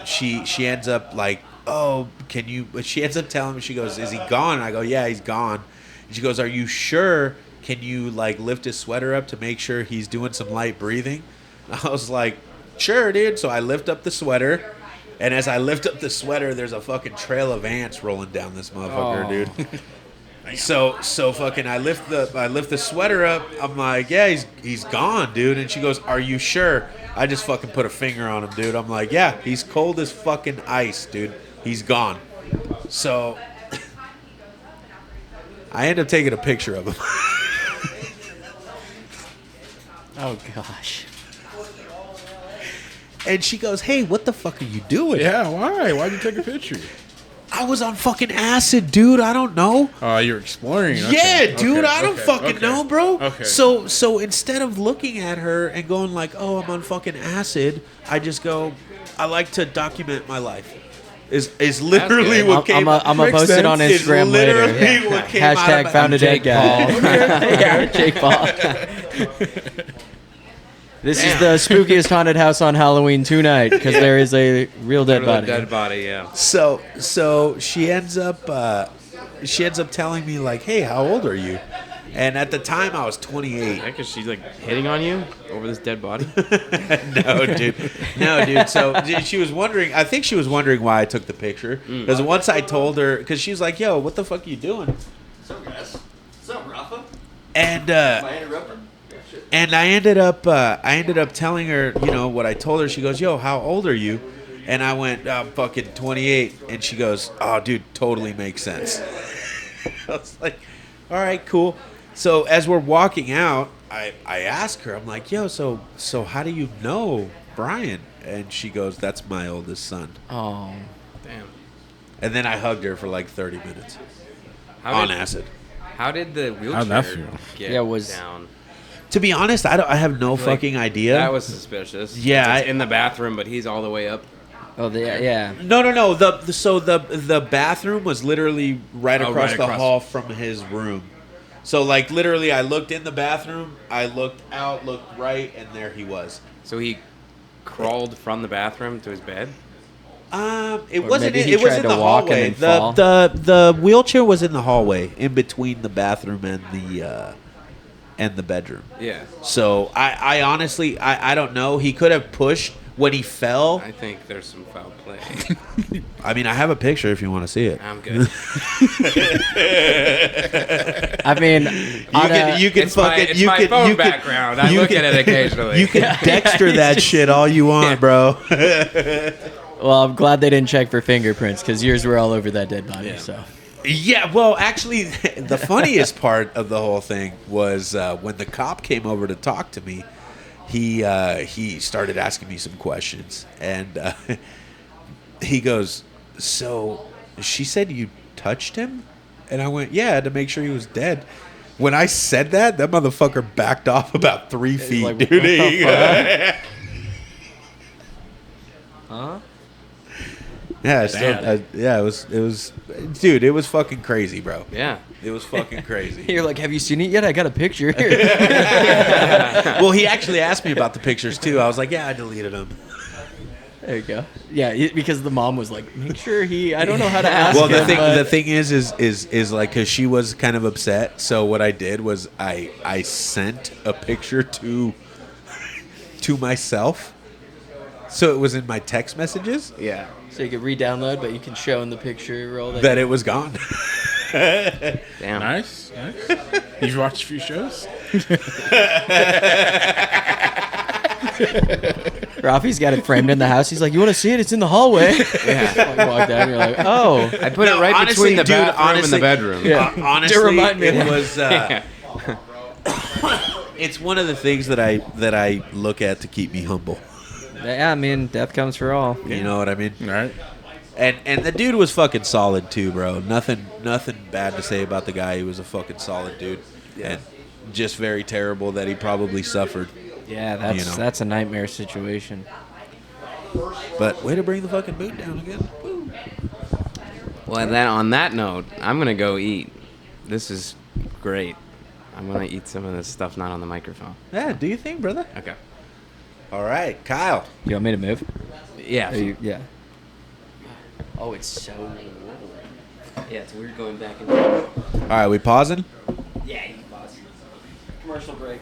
she ends up like, oh, can you? But she ends up telling me, she goes, is he gone? And I go, yeah, he's gone. And she goes, are you sure? Can you like lift his sweater up to make sure he's doing some light breathing? And I was like, sure, dude. So I lift up the sweater, and as I lift up the sweater, there's a fucking trail of ants rolling down this motherfucker, dude. So fucking I lift the sweater up. I'm like, yeah, he's gone, dude. And she goes, are you sure? I just fucking put a finger on him, dude. I'm like, yeah, he's cold as fucking ice, dude. He's gone. So I end up taking a picture of him. Oh gosh. And she goes, hey, what the fuck are you doing? Yeah, why? Why'd you take a picture? I was on fucking acid, dude. I don't know. Oh, you're exploring. Okay. Yeah, dude. I don't fucking know, bro. Okay. So instead of looking at her and going like, oh, I'm on fucking acid, I just go, I like to document my life. Is literally what came out. I'm going to post it on It's Instagram later. literally what came out Hashtag of found a dead guy. Yeah, Jake Paul. This is the spookiest haunted house on Halloween tonight because there is a real dead body. Dead body, yeah. So she ends up telling me like, hey, how old are you? And at the time I was 28. Yeah, because she's like hitting on you over this dead body. No, dude. So she was wondering. I think she was wondering why I took the picture. Because once I told her, because she was like, "Yo, what the fuck are you doing?" What's up, guys? What's up, Rafa? And Am I interrupting? Yeah, shit. and I ended up telling her, you know, what I told her. She goes, "Yo, how old are you?" And I went, "I'm fucking 28." And she goes, "Oh, dude, totally makes sense." I was like, "All right, cool." So as we're walking out, I ask her, I'm like, yo, so how do you know Brian? And she goes, that's my oldest son. Oh. Damn. And then I hugged her for like 30 minutes How on did, acid. How did the wheelchair How'd that feel? get Yeah, was- down? To be honest, I have no feel like fucking idea. That was suspicious. Yeah, It's in the bathroom, but he's all the way up. Oh, yeah. No. The bathroom was literally right Oh, across right the across. hall from his room. So like literally, I looked in the bathroom, I looked out, looked right, and there he was. So he crawled from the bathroom to his bed. It Or wasn't. maybe he It was tried in to the walk and hallway. then fall. The wheelchair was in the hallway, in between the bathroom and the bedroom. Yeah. So I honestly I don't know. He could have pushed when he fell. I think there's some foul play. I mean, I have a picture if you want to see it. I'm good. I mean, You can It's my- fucking it's you my can phone you can- background. I you look can- at it occasionally. You can Dexter that shit all you want, bro. well, I'm glad they didn't check for fingerprints because yours were all over that dead body. Yeah. So Yeah, well, actually, the funniest part of the whole thing was when the cop came over to talk to me. He started asking me some questions, and he goes, "So, she said you touched him?" And I went, "Yeah, to make sure he was dead." When I said that motherfucker backed off about 3 feet, like, dude. what the huh? Yeah, yeah, it was, dude, it was fucking crazy, bro. Yeah. It was fucking crazy. You're like, have you seen it yet? I got a picture here. Well, he actually asked me about the pictures too. I was like, yeah, I deleted them. There you go. Yeah, because the mom was like, make sure I don't know how to ask Well, him. the thing is like, because she was kind of upset. So what I did was I sent a picture to myself. So it was in my text messages Yeah. So you could re-download, but you can show in the picture roll that it was gone. Damn. Nice. You've watched a few shows? Rafi's got it framed in the house. He's like, you want to see it? It's in the hallway. Yeah. You walk down, you're like, oh. I put it No, right honestly, between the dude, bathroom and honestly- the bedroom. Yeah. Honestly, To remind me of it that. was. It's one of the things that I look at to keep me humble. Yeah, I mean, death comes for all. You know what I mean? All right. And the dude was fucking solid too, bro. Nothing bad to say about the guy. He was a fucking solid dude. Yeah. And just very terrible that he probably suffered. Yeah, that's a nightmare situation. But way to bring the fucking boot down again. Woo. Well, and then on that note, I'm gonna go eat. This is great. I'm gonna eat some of this stuff not on the microphone. Yeah, do you think, brother? Okay. All right, Kyle. You want me to move? Yeah. Yeah. Oh, it's so Yeah, it's weird going back and All right, we pausing? Yeah, you can pause. Commercial break.